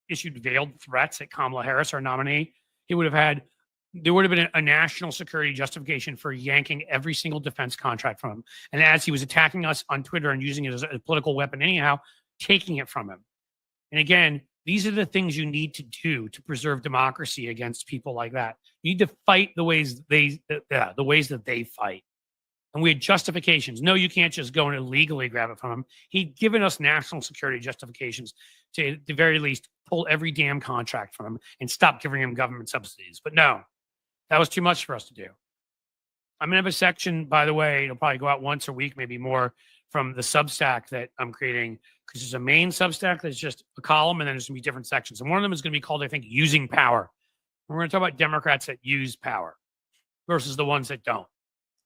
Speaker 1: issued veiled threats at Kamala Harris, our nominee, there would have been a national security justification for yanking every single defense contract from him. And as he was attacking us on Twitter and using it as a political weapon anyhow, taking it from him. And again, these are the things you need to do to preserve democracy against people like that. You need to fight the ways that they fight. And we had justifications. No, you can't just go and illegally grab it from him. He'd given us national security justifications to, at the very least, pull every damn contract from him and stop giving him government subsidies. But no, that was too much for us to do. I'm going to have a section, by the way, it'll probably go out once a week, maybe more, from the Substack that I'm creating, because there's a main Substack that's just a column, and then there's going to be different sections. And one of them is going to be called, I think, Using Power. We're going to talk about Democrats that use power versus the ones that don't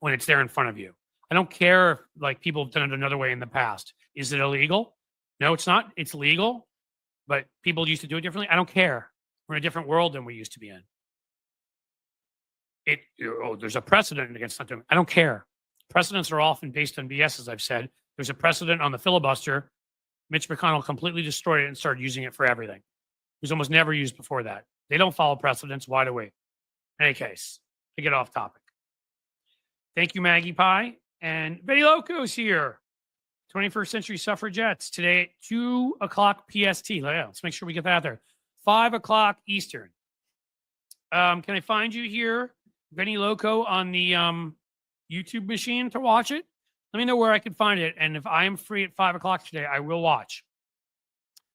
Speaker 1: when it's there in front of you. I don't care if people have done it another way in the past. Is it illegal? No, it's not. It's legal, but people used to do it differently. I don't care. We're in a different world than we used to be in. There's a precedent against not doing it. I don't care. Precedents are often based on BS, as I've said. There's a precedent on the filibuster. Mitch McConnell completely destroyed it and started using it for everything. It was almost never used before that. They don't follow precedents. Why do we? In any case, to get off topic. Thank you, Maggie Pie. And Betty Loco's here. 21st Century Suffragettes today at 2 o'clock PST. Let's make sure we get that out there. 5 o'clock Eastern. Can I find you here, Benny Loco, on the YouTube machine to watch it? Let me know where I can find it. And if I am free at 5 o'clock today, I will watch.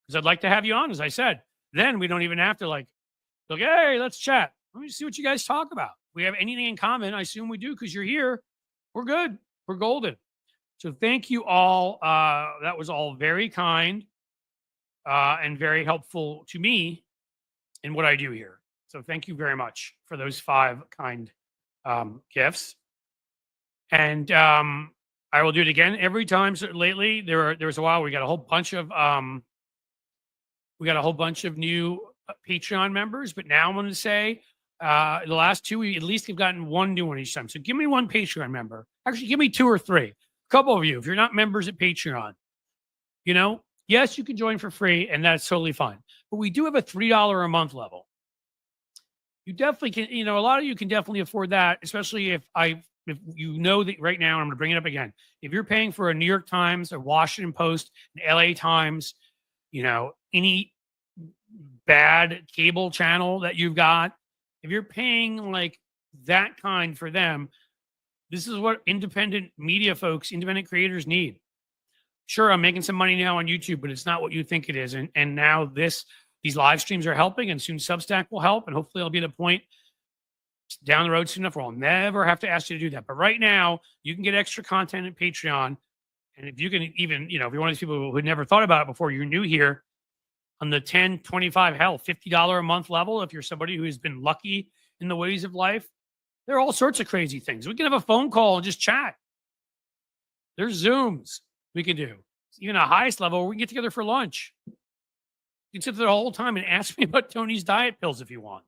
Speaker 1: Because I'd like to have you on, as I said. Then we don't even have to hey, let's chat. Let me see what you guys talk about. We have anything in common. I assume we do because you're here. We're good. We're golden. So thank you all. That was all very kind and very helpful to me in what I do here. So thank you very much for those 5 kind gifts. And I will do it again every time. So lately, there was a while we got a whole bunch of new Patreon members. But now I'm going to say the last 2, we at least have gotten 1 new one each time. So give me 1 Patreon member. Actually, give me 2 or 3. A couple of you, if you're not members at Patreon, yes, you can join for free, and that's totally fine. But we do have a $3 a month level. You definitely can, a lot of you can definitely afford that, especially if you know that right now, and I'm going to bring it up again. If you're paying for a New York Times, a Washington Post, an LA Times, any bad cable channel that you've got, if you're paying that kind for them, this is what independent media folks, independent creators need. Sure, I'm making some money now on YouTube, but it's not what you think it is. And now these live streams are helping, and soon Substack will help. And hopefully I'll be at a point down the road soon enough where I'll never have to ask you to do that. But right now, you can get extra content at Patreon. And if you can even, if you're one of these people who had never thought about it before, you're new here, on the $10, $25, hell, $50 a month level, if you're somebody who has been lucky in the ways of life, there are all sorts of crazy things. We can have a phone call and just chat. There's Zooms we can do. Even a highest level, we can get together for lunch. You can sit there the whole time and ask me about Tony's diet pills if you want.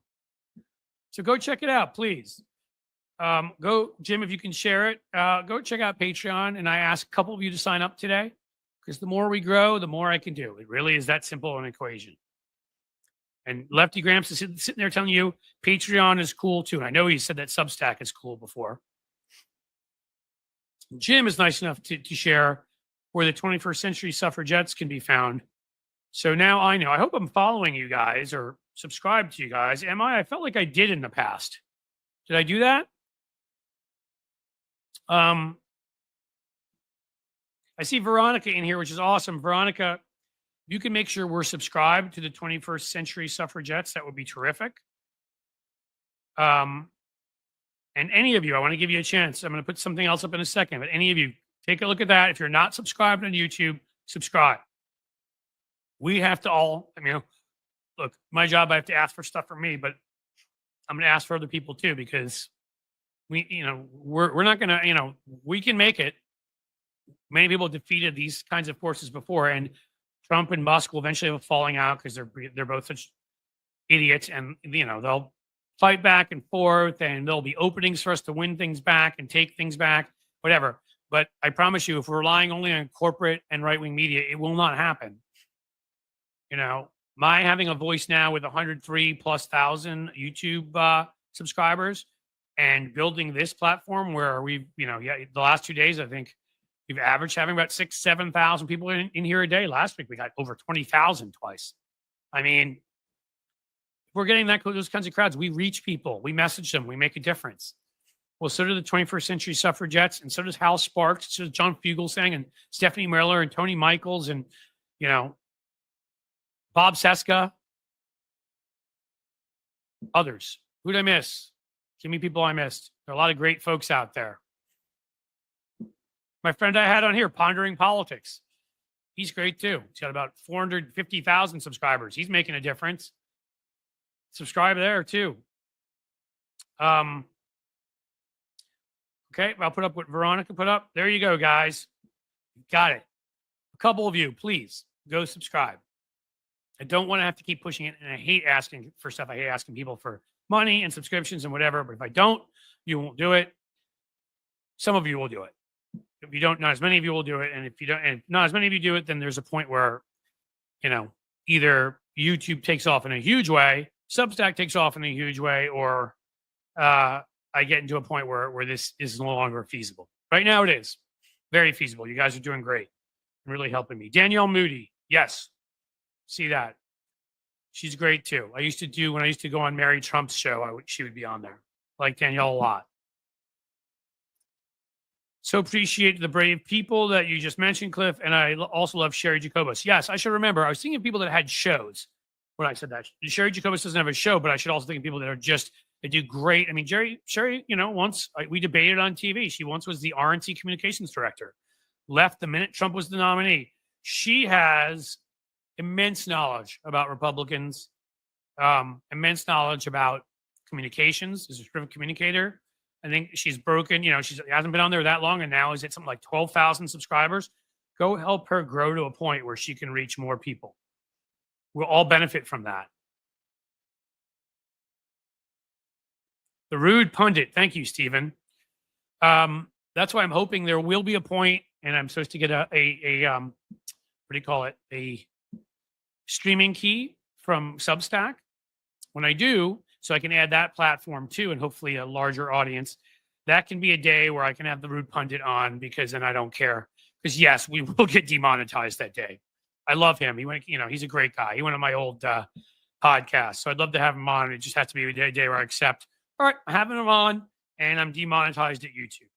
Speaker 1: So go check it out, please. Go, Jim, if you can share it. Go check out Patreon, and I ask a couple of you to sign up today, because the more we grow, the more I can do. It really is that simple an equation. And Lefty Gramps is sitting there telling you Patreon is cool too. And I know he said that Substack is cool before. Jim is nice enough to share where the 21st Century Suffragettes can be found. So now I know. I hope I'm following you guys or subscribed to you guys. Am I? I felt like I did in the past. Did I do that? I see Veronica in here, which is awesome. Veronica, you can make sure we're subscribed to the 21st Century Suffragettes. That would be terrific. And any of you, I want to give you a chance. I'm going to put something else up in a second, but any of you, take a look at that. If you're not subscribed on YouTube, subscribe. We have to all, look, my job, I have to ask for stuff for me, but I'm going to ask for other people too, because we're not going to, we can make it. Many people defeated these kinds of forces before, and Trump and Musk will eventually have a falling out because they're both such idiots, and they'll fight back and forth, and there'll be openings for us to win things back and take things back, whatever. But I promise you, if we're relying only on corporate and right-wing media, it will not happen. My having a voice now with 103,000+ YouTube subscribers and building this platform where we've, the last 2 days, I think we've averaged having about 6,000, 7,000 people in here a day. Last week, we got over 20,000 twice. I mean, we're getting those kinds of crowds. We reach people. We message them. We make a difference. Well, so do the 21st century suffragettes, and so does Hal Sparks, so does John Fugelsang, and Stephanie Miller, and Tony Michaels, and, Bob Seska, others. Who'd I miss? Give me people I missed. There are a lot of great folks out there. My friend I had on here, Pondering Politics. He's great too. He's got about 450,000 subscribers. He's making a difference. Subscribe there too. Okay, I'll put up what Veronica put up. There you go, guys. Got it. A couple of you, please go subscribe. I don't want to have to keep pushing it, and I hate asking for stuff. I hate asking people for money and subscriptions and whatever, but if I don't, you won't do it. Some of you will do it. If you don't, not as many of you will do it. And if you don't, and not as many of you do it, then there's a point where, either YouTube takes off in a huge way, Substack takes off in a huge way, or I get into a point where this is no longer feasible. Right now it is very feasible. You guys are doing great and really helping me. Danielle Moody. Yes. See that. She's great too. When I used to go on Mary Trump's show, she would be on there. I like Danielle a lot. So appreciate the brave people that you just mentioned, Cliff. And I also love Sherry Jacobus. Yes, I should remember. I was thinking of people that had shows when I said that. Sherry Jacobus doesn't have a show, but I should also think of people that do great. I mean, Sherry, once we debated on TV. She once was the RNC communications director. Left the minute Trump was the nominee. She has immense knowledge about Republicans, immense knowledge about communications. Is a terrific communicator. I think she's broken. She hasn't been on there that long, and now is at something like 12,000 subscribers. Go help her grow to a point where she can reach more people. We'll all benefit from that. The Rude Pundit. Thank you, Stephen. That's why I'm hoping there will be a point, and I'm supposed to get a streaming key from Substack. When I do, so I can add that platform too, and hopefully a larger audience. That can be a day where I can have the Rude Pundit on, because then I don't care. Because yes, we will get demonetized that day. I love him. He's a great guy. He went on my old podcast, so I'd love to have him on. It just has to be a day where I accept. All right, I'm having him on, and I'm demonetized at YouTube,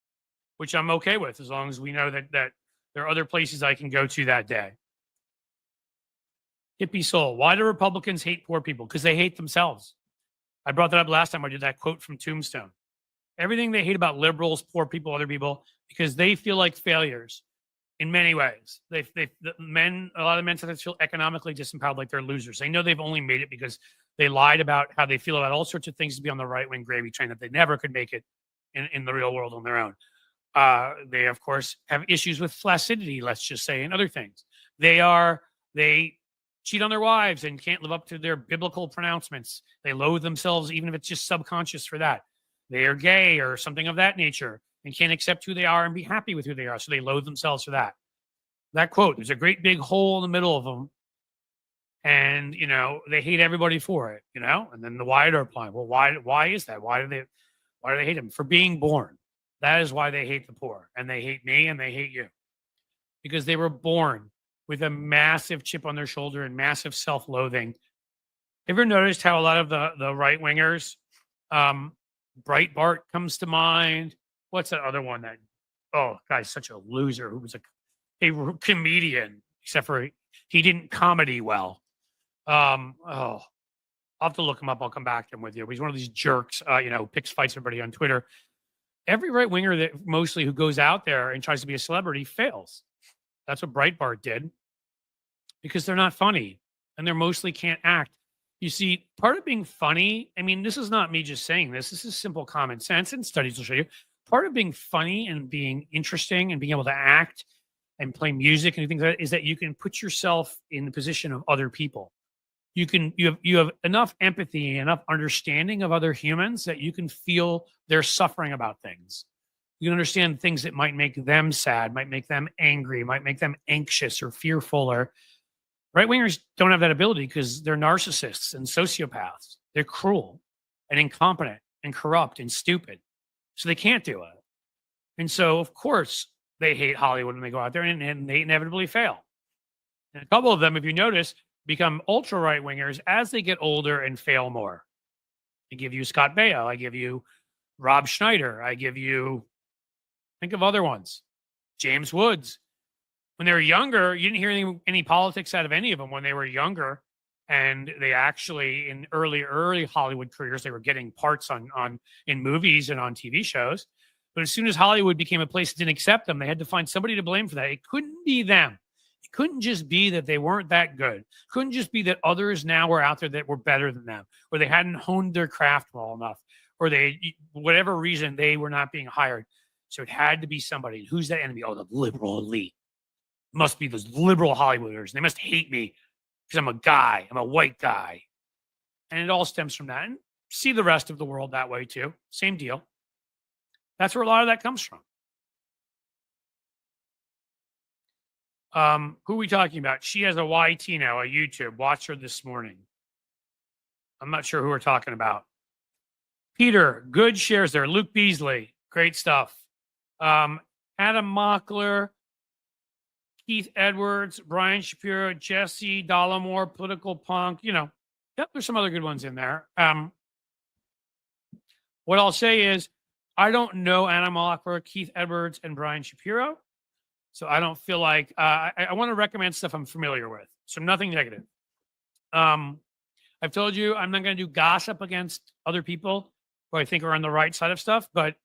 Speaker 1: which I'm okay with, as long as we know that there are other places I can go to that day. Hippie Soul. Why do Republicans hate poor people? Because they hate themselves. I brought that up last time I did that quote from Tombstone. Everything they hate about liberals, poor people, other people, because they feel like failures in many ways. A lot of men sometimes feel economically disempowered, like they're losers. They know they've only made it because they lied about how they feel about all sorts of things to be on the right-wing gravy train, that they never could make it in the real world on their own. They, of course, have issues with flaccidity, let's just say, and other things. They cheat on their wives and can't live up to their biblical pronouncements. They loathe themselves, even if it's just subconscious for that. They are gay or something of that nature and can't accept who they are and be happy with who they are. So they loathe themselves for that. That quote, there's a great big hole in the middle of them. And, they hate everybody for it, and then the why are applying. Well, why is that? Why do they hate them? For being born. That is why they hate the poor, and they hate me and they hate you, because they were born with a massive chip on their shoulder and massive self-loathing. Ever noticed how a lot of the right-wingers, Breitbart comes to mind. What's that other one guy's such a loser, who was a comedian, except for he didn't comedy well. I'll have to look him up. I'll come back to him with you. He's one of these jerks, picks fights everybody on Twitter. Every right-winger that mostly who goes out there and tries to be a celebrity fails. That's what Breitbart did, because they're not funny and they're mostly can't act. You see, part of being funny, I mean, this is not me just saying this. This is simple common sense, and studies will show you. Part of being funny and being interesting and being able to act and play music and things like that is that you can put yourself in the position of other people. You have enough empathy, enough understanding of other humans that you can feel their suffering about things. You can understand things that might make them sad, might make them angry, might make them anxious or fearful. Or right wingers don't have that ability because they're narcissists and sociopaths. They're cruel and incompetent and corrupt and stupid. So they can't do it. And so, of course, they hate Hollywood when they go out there, and they inevitably fail. And a couple of them, if you notice, become ultra right wingers as they get older and fail more. I give you Scott Baio. I give you Rob Schneider. I give you, think of other ones. James Woods. When they were younger, you didn't hear any politics out of any of them when they were younger. And they actually, in early Hollywood careers, they were getting parts in movies and on TV shows. But as soon as Hollywood became a place that didn't accept them, they had to find somebody to blame for that. It couldn't be them. It couldn't just be that they weren't that good. It couldn't just be that others now were out there that were better than them, or they hadn't honed their craft well enough, or whatever reason, they were not being hired. So it had to be somebody. Who's that enemy? Oh, the liberal elite. It must be those liberal Hollywooders. They must hate me because I'm a guy. I'm a white guy. And it all stems from that. And see the rest of the world that way too. Same deal. That's where a lot of that comes from. Who are we talking about? She has a YT now, a YouTube. Watch her this morning. I'm not sure who we're talking about. Peter, good shares there. Luke Beasley, great stuff. Adam Mockler, Keith Edwards, Brian Shapiro, Jesse Dollamore, Political Punk. Yep, there's some other good ones in there. What I'll say is, I don't know Adam Mockler, Keith Edwards, and Brian Shapiro. So I don't feel like I want to recommend stuff I'm familiar with. So nothing negative. I've told you I'm not going to do gossip against other people who I think are on the right side of stuff, but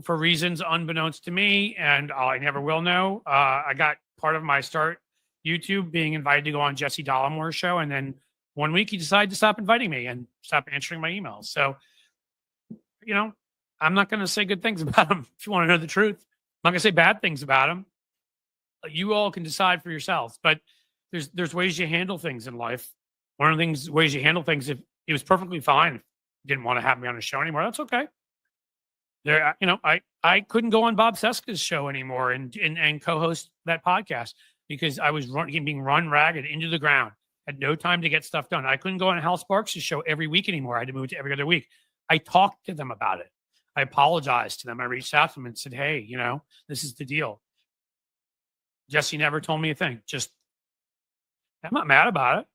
Speaker 1: for reasons unbeknownst to me, and I never will know, I got part of my start YouTube being invited to go on Jesse Dollamore's show, and then one week he decided to stop inviting me and stop answering my emails. So, I'm not going to say good things about him. If you want to know the truth, I'm not going to say bad things about him. You all can decide for yourselves, but there's ways you handle things in life. One of the ways you handle things, if it was perfectly fine, if you didn't want to have me on a show anymore, that's okay. I couldn't go on Bob Seska's show anymore and co-host that podcast because I was being run ragged into the ground. Had no time to get stuff done. I couldn't go on Hal Sparks' show every week anymore. I had to move to every other week. I talked to them about it. I apologized to them. I reached out to them and said, hey, this is the deal. Jesse never told me a thing. I'm not mad about it,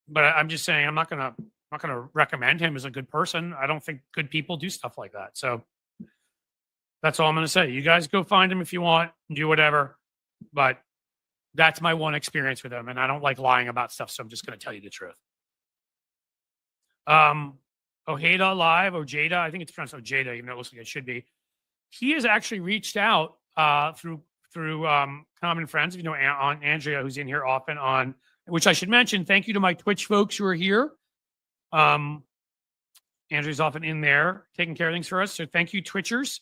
Speaker 1: but I'm just saying I'm not gonna recommend him as a good person. I don't think good people do stuff like that. So that's all I'm gonna say. You guys go find him if you want and do whatever, but that's my one experience with him, and I don't like lying about stuff, so I'm just gonna tell you the truth. Ojeda Live, Ojeda, I think it's pronounced Ojeda, even though it looks like it should be. He has actually reached out through common friends. You know, Aunt Andrea, who's in here often on, which I should mention. Thank you to my Twitch folks who are here. Andrea's often in there taking care of things for us. So thank you, Twitchers,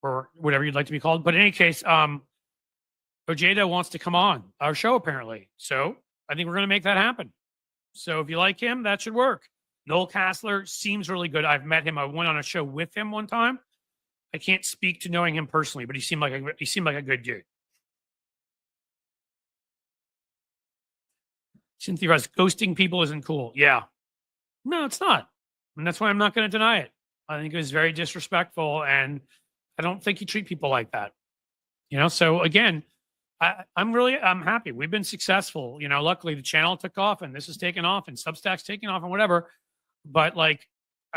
Speaker 1: or whatever you'd like to be called. But in any case, Ojeda wants to come on our show apparently. So I think we're going to make that happen. So if you like him, that should work. Noel Kassler seems really good. I've met him. I went on a show with him one time. I can't speak to knowing him personally, but he seemed like a good dude. Cynthia Russ, ghosting people isn't cool. Yeah. No, it's not. And that's why I'm not going to deny it. I think it was very disrespectful, and I don't think you treat people like that. So again, I'm happy. We've been successful. Luckily the channel took off and this has taken off and Substack's taken off and whatever. But I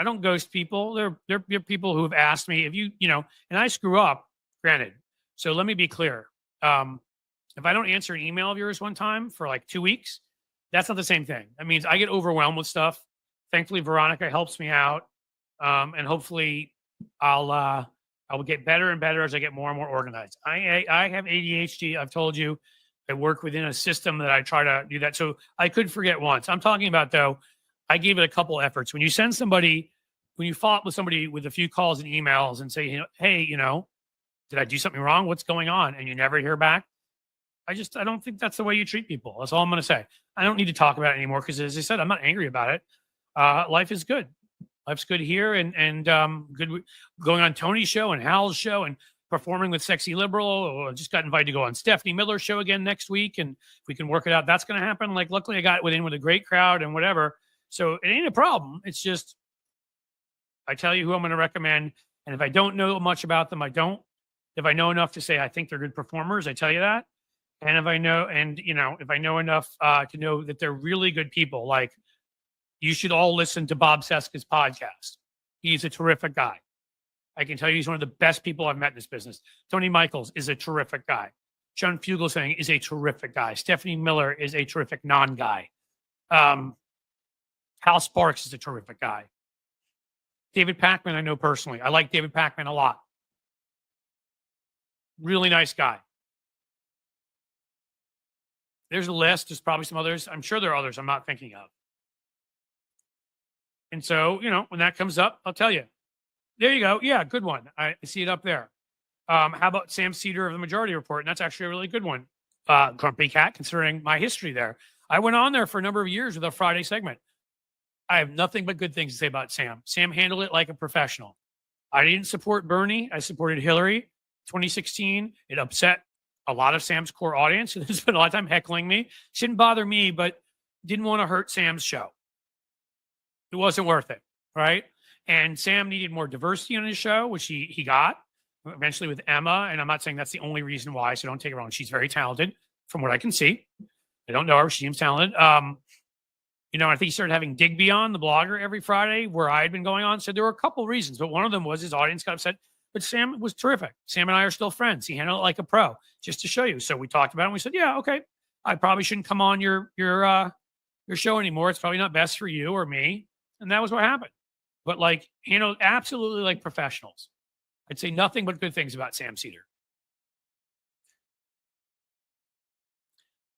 Speaker 1: don't ghost people. There are people who have asked me if and I screw up, granted. So let me be clear. If I don't answer an email of yours one time for 2 weeks, that's not the same thing. That means I get overwhelmed with stuff. Thankfully, Veronica helps me out. And hopefully I will get better and better as I get more and more organized. I have ADHD. I've told you I work within a system that I try to do that. So I could forget once. I'm talking about, though, I gave it a couple efforts. When you send somebody, when you follow up with somebody with a few calls and emails and say, hey, did I do something wrong? What's going on? And you never hear back. I don't think that's the way you treat people. That's all I'm going to say. I don't need to talk about it anymore because, as I said, I'm not angry about it. Life is good. Life's good here, and good going on Tony's show and Hal's show and performing with Sexy Liberal. I just got invited to go on Stephanie Miller's show again next week, and if we can work it out, that's going to happen. Like, luckily, I got within with a great crowd and whatever, so it ain't a problem. It's just I tell you who I'm going to recommend, and if I don't know much about them, I don't. If I know enough to say I think they're good performers, I tell you that. And if I know, if I know enough to know that they're really good people, like you should all listen to Bob Seska's podcast. He's a terrific guy. I can tell you he's one of the best people I've met in this business. Tony Michaels is a terrific guy. John Fugelsang is a terrific guy. Stephanie Miller is a terrific non-guy. Hal Sparks is a terrific guy. David Pakman, I know personally. I like David Pakman a lot. Really nice guy. There's a list. There's probably some others. I'm sure there are others I'm not thinking of. And so, when that comes up, I'll tell you. There you go. Yeah, good one. I see it up there. How about Sam Cedar of the Majority Report? And that's actually a really good one. Grumpy Cat, considering my history there. I went on there for a number of years with a Friday segment. I have nothing but good things to say about Sam. Sam handled it like a professional. I didn't support Bernie. I supported Hillary. 2016, it upset a lot of Sam's core audience. They spent a lot of time heckling me. Shouldn't bother me, but didn't want to hurt Sam's show. It wasn't worth it, right? And Sam needed more diversity on his show, which he got eventually with Emma. And I'm not saying that's the only reason why, so don't take it wrong. She's very talented from what I can see. I don't know her. She seems talented. I think he started having Digby on, the blogger, every Friday where I had been going on. So there were a couple reasons, but one of them was his audience got upset. But Sam was terrific. Sam and I are still friends. He handled it like a pro, just to show you. So we talked about it and we said, yeah, okay, I probably shouldn't come on your show anymore. It's probably not best for you or me. And that was what happened. But handled absolutely like professionals. I'd say nothing but good things about Sam Cedar.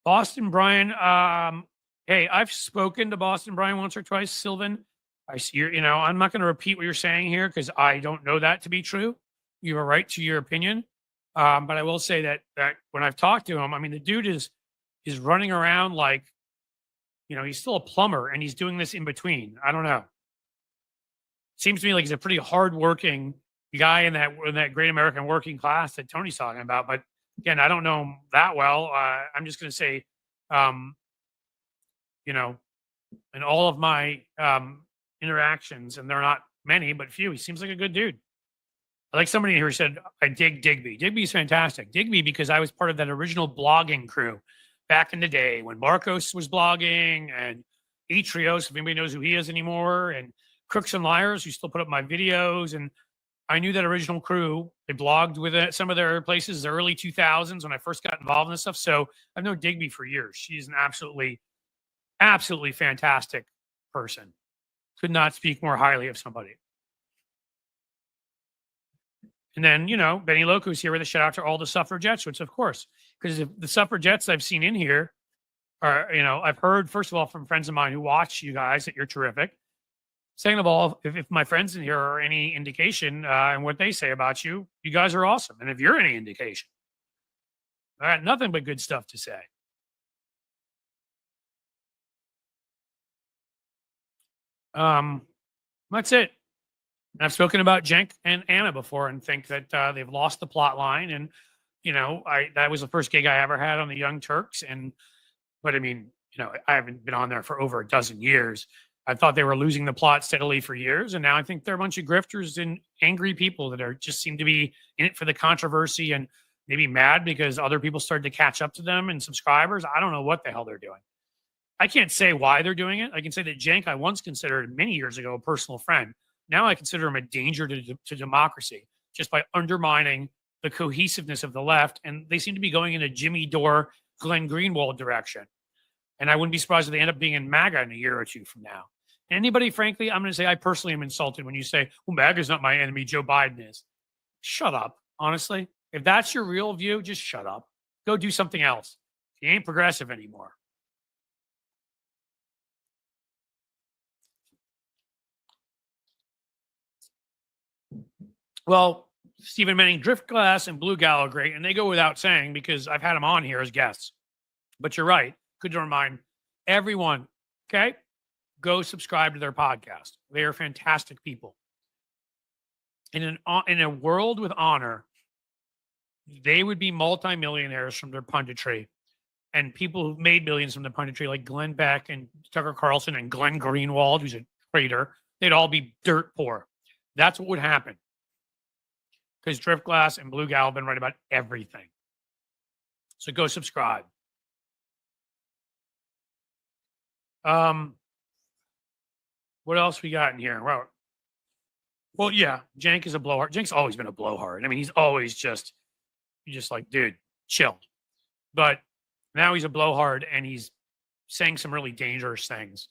Speaker 1: Boston Brian, hey, I've spoken to Boston Brian once or twice, Sylvan. I'm not going to repeat what you're saying here because I don't know that to be true. You have a right to your opinion. But I will say that when I've talked to him, the dude is running around like, he's still a plumber and he's doing this in between. I don't know. Seems to me like he's a pretty hardworking guy in that great American working class that Tony's talking about. But again, I don't know him that well. I'm just going to say, in all of my interactions, and they're not many, but few, he seems like a good dude. I like somebody here who said, I dig Digby. Digby's fantastic. Digby, because I was part of that original blogging crew back in the day when Marcos was blogging and Atrios, if anybody knows who he is anymore, and Crooks and Liars, who still put up my videos. And I knew that original crew. They blogged with some of their places, the early 2000s when I first got involved in this stuff. So I've known Digby for years. She's an absolutely fantastic person. Could not speak more highly of somebody. And then, Benny Loco's here with a shout out to all the suffragettes, which of course, because the suffragettes I've seen in here are, I've heard, first of all, from friends of mine who watch you guys that you're terrific. Second of all, if my friends in here are any indication and what they say about you, you guys are awesome. And if you're any indication, I got nothing but good stuff to say. That's it. I've spoken about Cenk and Anna before and think that they've lost the plot line. And, that was the first gig I ever had on the Young Turks. But I haven't been on there for over a dozen years. I thought they were losing the plot steadily for years. And now I think they're a bunch of grifters and angry people that just seem to be in it for the controversy and maybe mad because other people started to catch up to them and subscribers. I don't know what the hell they're doing. I can't say why they're doing it. I can say that Cenk I once considered many years ago a personal friend. Now I consider him a danger to democracy just by undermining the cohesiveness of the left. And they seem to be going in a Jimmy Dore, Glenn Greenwald direction. And I wouldn't be surprised if they end up being in MAGA in a year or two from now. And anybody, frankly, I'm going to say I personally am insulted when you say, well, MAGA is not my enemy, Joe Biden is. Shut up, honestly. If that's your real view, just shut up. Go do something else. He ain't progressive anymore. Well, Stephen Manning, Driftglass and Blue Gal are great, and they go without saying because I've had them on here as guests. But you're right. Good to remind everyone, okay? Go subscribe to their podcast. They are fantastic people. In a world with honor, they would be multimillionaires from their punditry. And people who've made millions from the punditry, like Glenn Beck and Tucker Carlson and Glenn Greenwald, who's a traitor, they'd all be dirt poor. That's what would happen. Because Driftglass and Blue Gal have been right about everything. So go subscribe. What else we got in here? Well, yeah, Cenk is a blowhard. Cenk's always been a blowhard. I mean, he's always you're just like, dude, chill. But now he's a blowhard and he's saying some really dangerous things.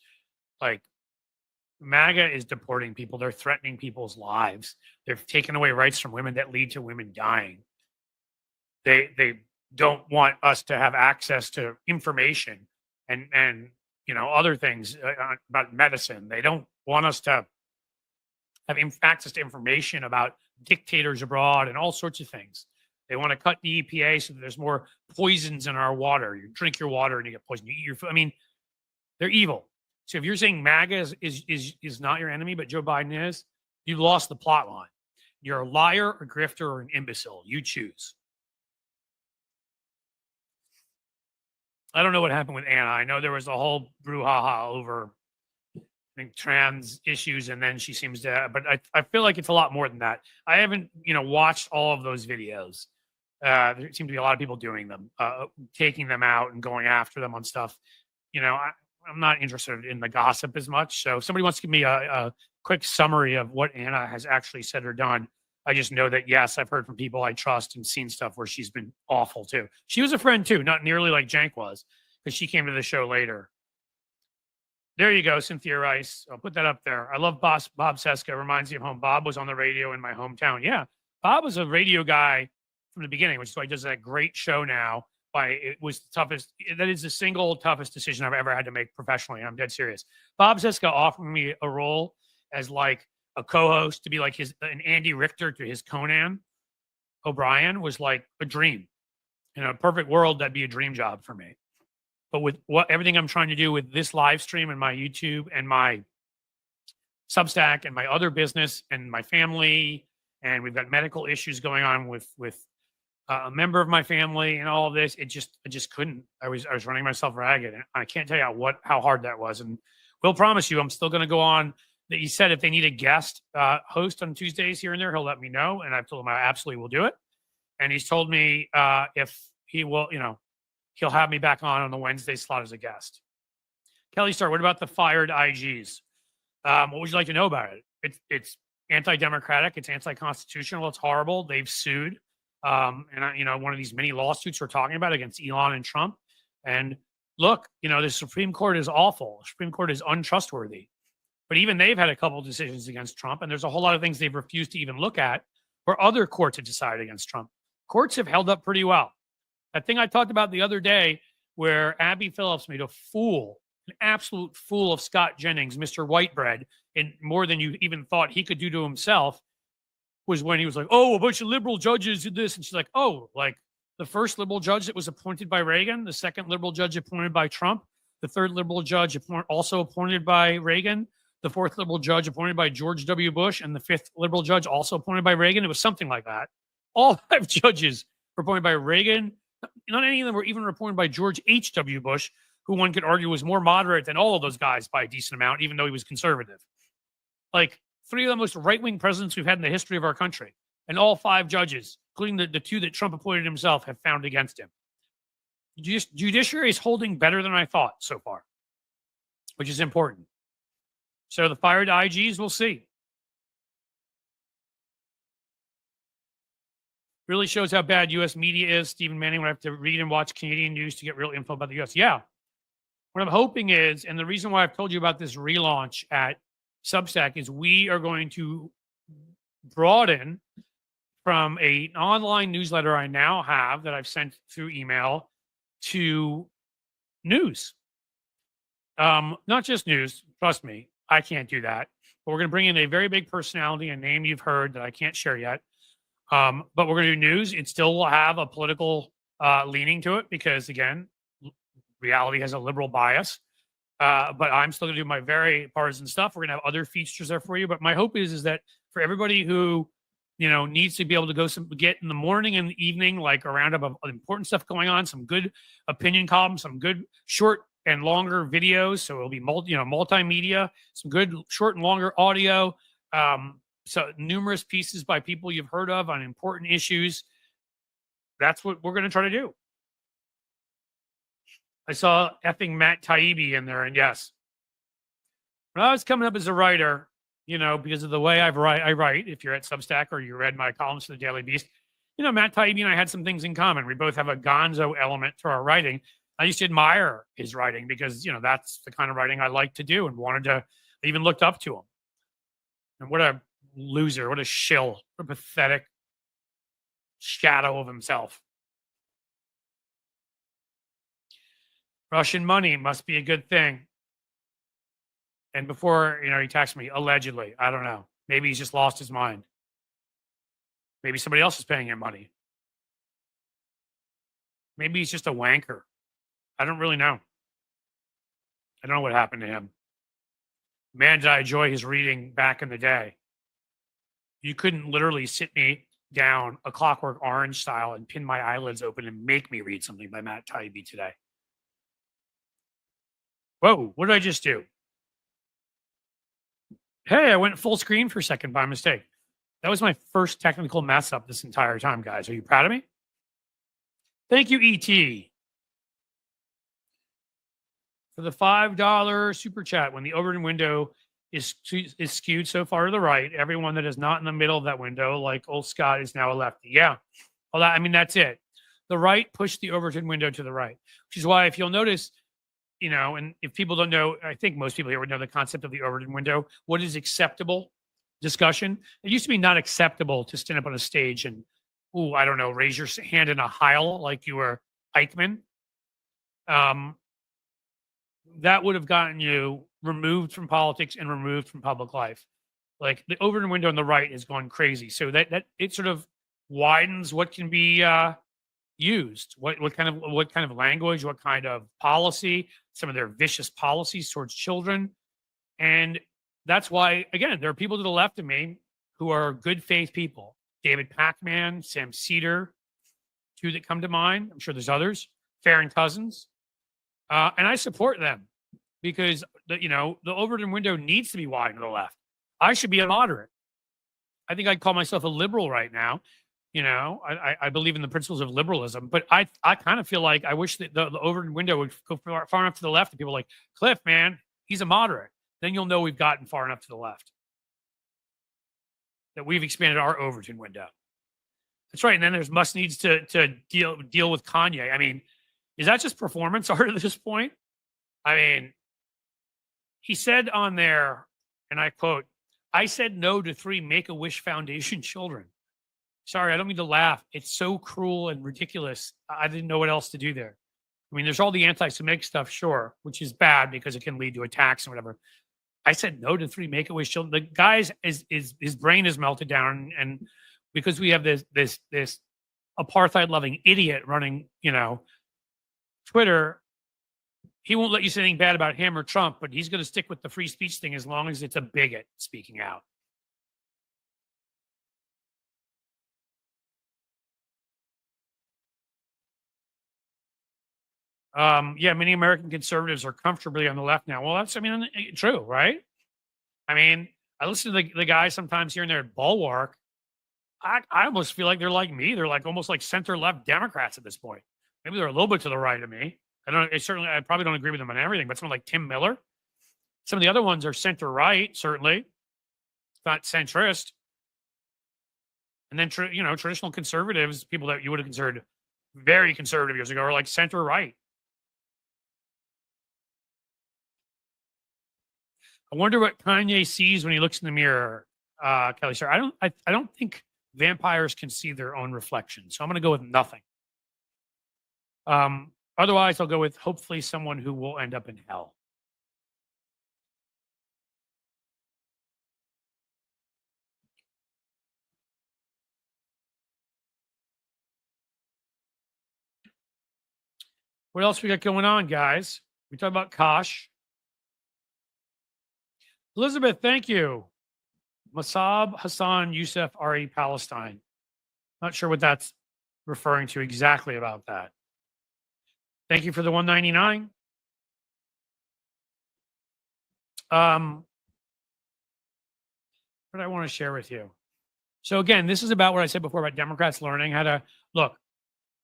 Speaker 1: Like, MAGA is deporting people. They're threatening people's lives. They're taking away rights from women that lead to women dying. They don't want us to have access to information and other things about medicine. They don't want us to have access to information about dictators abroad and all sorts of things. They want to cut the EPA so that there's more poisons in our water. You drink your water and you get poisoned. You eat your food. I mean, they're evil. So if you're saying MAGA is not your enemy, but Joe Biden is, you lost the plot line. You're a liar, a grifter, or an imbecile. You choose. I don't know what happened with Anna. I know there was a whole brouhaha over, I think, trans issues, and then she seems to, but I feel like it's a lot more than that. I haven't, watched all of those videos. There seem to be a lot of people doing them, taking them out and going after them on stuff. I'm not interested in the gossip as much. So if somebody wants to give me a quick summary of what Anna has actually said or done, I just know that, yes, I've heard from people I trust and seen stuff where she's been awful too. She was a friend too, not nearly like Cenk was, because she came to the show later. There you go, Cynthia Rice. I'll put that up there. I love Bob Seska. Reminds me of home. Bob was on the radio in my hometown. Yeah, Bob was a radio guy from the beginning, which is why he does that great show now. It was the toughest. That is the single toughest decision I've ever had to make professionally. And I'm dead serious. Bob Seska offered me a role as like a co-host to be like an Andy Richter to his Conan O'Brien was like a dream. In a perfect world, that'd be a dream job for me. But with everything I'm trying to do with this live stream and my YouTube and my Substack and my other business and my family, and we've got medical issues going on with a member of my family and all of this, I just couldn't. I was running myself ragged, and I can't tell you how hard that was. And we'll promise you, I'm still going to go on. That he said if they need a guest host on Tuesdays here and there, he'll let me know, and I've told him I absolutely will do it. And he's told me if he will, he'll have me back on the Wednesday slot as a guest. Kelly Starr, what about the fired IGs? What would you like to know about it? It's anti-democratic. It's anti-constitutional. It's horrible. They've sued. One of these many lawsuits we're talking about against Elon and Trump. And look, the Supreme Court is awful. The Supreme Court is untrustworthy. But even they've had a couple of decisions against Trump, and there's a whole lot of things they've refused to even look at for other courts to decide against Trump. Courts have held up pretty well. That thing I talked about the other day where Abby Phillips made an absolute fool of Scott Jennings, Mr. Whitebread, and more than you even thought he could do to himself, was when he was like, oh, a bunch of liberal judges did this. And she's like, oh, like the first liberal judge that was appointed by Reagan, the second liberal judge appointed by Trump, the third liberal judge also appointed by Reagan, the fourth liberal judge appointed by George W. Bush, and the fifth liberal judge also appointed by Reagan. It was something like that. All 5 judges were appointed by Reagan. Not any of them were even appointed by George H.W. Bush, who one could argue was more moderate than all of those guys by a decent amount, even though he was conservative. Like 3 of the most right-wing presidents we've had in the history of our country. And all 5 judges, including the 2 that Trump appointed himself, have found against him. Judiciary is holding better than I thought so far, which is important. So the fired IGs, we'll see. Really shows how bad U.S. media is. Stephen Manning would have to read and watch Canadian news to get real info about the U.S. Yeah. What I'm hoping is, and the reason why I've told you about this relaunch at Substack is we are going to broaden from an online newsletter I now have that I've sent through email to news. Not just news, trust me, I can't do that. But we're going to bring in a very big personality, a name you've heard that I can't share yet. But we're going to do news. It still will have a political leaning to it because, again, reality has a liberal bias. But I'm still going to do my very partisan stuff. We're going to have other features there for you. But my hope is that for everybody who, needs to be able to get in the morning and the evening, like a roundup of important stuff going on, some good opinion columns, some good short and longer videos. So it'll be multimedia, some good short and longer audio. So numerous pieces by people you've heard of on important issues. That's what we're going to try to do. I saw effing Matt Taibbi in there, and yes, when I was coming up as a writer, because of the way I write, if you're at Substack or you read my columns for the Daily Beast, Matt Taibbi and I had some things in common. We both have a gonzo element to our writing. I used to admire his writing because, that's the kind of writing I like to do and I even looked up to him. And what a loser, what a shill, what a pathetic shadow of himself. Russian money must be a good thing. And before, he texted me, allegedly, I don't know. Maybe he's just lost his mind. Maybe somebody else is paying him money. Maybe he's just a wanker. I don't really know. I don't know what happened to him. Man, did I enjoy his reading back in the day. You couldn't literally sit me down A Clockwork Orange style and pin my eyelids open and make me read something by Matt Taibbi today. Whoa, what did I just do? Hey, I went full screen for a second by mistake. That was my first technical mess up this entire time, guys. Are you proud of me? Thank you, ET. For the $5 super chat, when the Overton window is skewed so far to the right, everyone that is not in the middle of that window, like old Scott, is now a lefty. Yeah. Well, that's it. The right pushed the Overton window to the right, which is why if you'll notice, and if people don't know, I think most people here would know the concept of the Overton window. What is acceptable discussion? It used to be not acceptable to stand up on a stage and, raise your hand in a aisle like you were Eichmann. That would have gotten you removed from politics and removed from public life. Like the Overton window on the right is going crazy. So that it sort of widens what can be used, what kind of language, what kind of policy, some of their vicious policies towards children. And that's why, again, there are people to the left of me who are good faith people. David Pacman, Sam Cedar, two that come to mind. I'm sure there's others. Farron Cousins. And I support them because the Overton window needs to be wide to the left. I should be a moderate. I think I'd call myself a liberal right now. I believe in the principles of liberalism, but I kind of feel like I wish that the Overton window would go far enough to the left. And people are like, Cliff, man, he's a moderate. Then you'll know we've gotten far enough to the left, that we've expanded our Overton window. That's right. And then there's Musk needs to deal with Kanye. I mean, is that just performance art at this point? I mean, he said on there, and I quote, "I said no to 3 Make-A-Wish Foundation children." Sorry, I don't mean to laugh. It's so cruel and ridiculous. I didn't know what else to do there. I mean, there's all the anti-Semitic stuff, sure, which is bad because it can lead to attacks and whatever. I said no to 3 Make-A-Wish children. The guy's his brain is melted down, and because we have this apartheid-loving idiot running, Twitter, he won't let you say anything bad about him or Trump, but he's going to stick with the free speech thing as long as it's a bigot speaking out. Yeah, many American conservatives are comfortably on the left now. Well, that's, true, right? I listen to the guys sometimes here and there at Bulwark. I almost feel like they're like me. They're like almost like center-left Democrats at this point. Maybe they're a little bit to the right of me. I probably don't agree with them on everything, but someone like Tim Miller, some of the other ones are center-right, certainly. Not centrist. And then, traditional conservatives, people that you would have considered very conservative years ago, are like center-right. I wonder what Kanye sees when he looks in the mirror, Kelly. Sir, I don't think vampires can see their own reflection, so I'm going to go with nothing. Otherwise, I'll go with hopefully someone who will end up in hell. What else we got going on, guys? We talk about Kosh. Elizabeth, thank you. Masab Hassan Youssef Ari Palestine. Not sure what that's referring to exactly about that. Thank you for the 199. What I want to share with you. So again, this is about what I said before about Democrats learning how to look.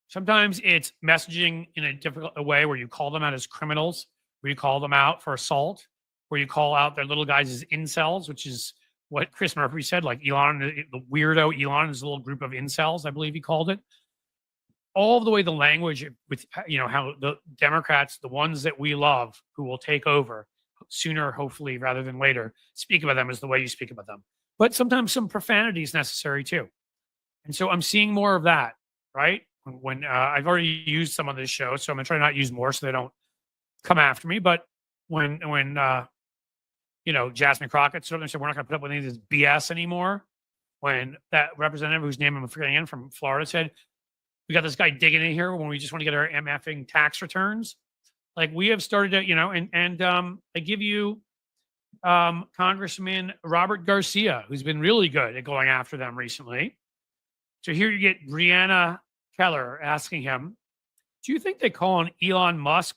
Speaker 1: Sometimes it's messaging in a difficult way where you call them out as criminals, where you call them out for assault, where you call out their little guys as incels, which is what Chris Murphy said, like Elon, the weirdo Elon is a little group of incels, I believe he called it. All of the way the language with, how the Democrats, the ones that we love, who will take over sooner, hopefully, rather than later, speak about them is the way you speak about them. But sometimes some profanity is necessary too. And so I'm seeing more of that, right? When I've already used some on this show, so I'm going to try not to use more so they don't come after me. But when Jasmine Crockett sort of said, we're not going to put up with any of this BS anymore. When that representative, whose name I'm forgetting from Florida, said, we got this guy digging in here when we just want to get our MFing tax returns. Like we have started to, I give you Congressman Robert Garcia, who's been really good at going after them recently. So here you get Brianna Keller asking him, do you think they call on Elon Musk?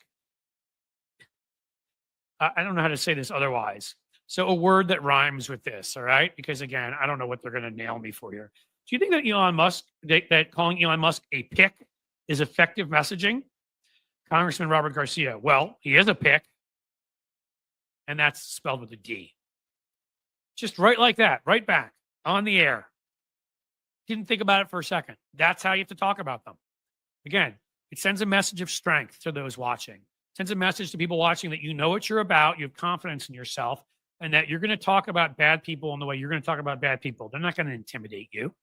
Speaker 1: I don't know how to say this otherwise. So a word that rhymes with this, all right? Because again, I don't know what they're going to nail me for here. Do you think that Elon Musk, that calling Elon Musk a pick is effective messaging? Congressman Robert Garcia, well, he is a pick, and that's spelled with a D. Just right like that, right back, on the air. Didn't think about it for a second. That's how you have to talk about them. Again, it sends a message of strength to those watching. It sends a message to people watching that you know what you're about, you have confidence in yourself, and that you're going to talk about bad people in the way you're going to talk about bad people. They're not going to intimidate you.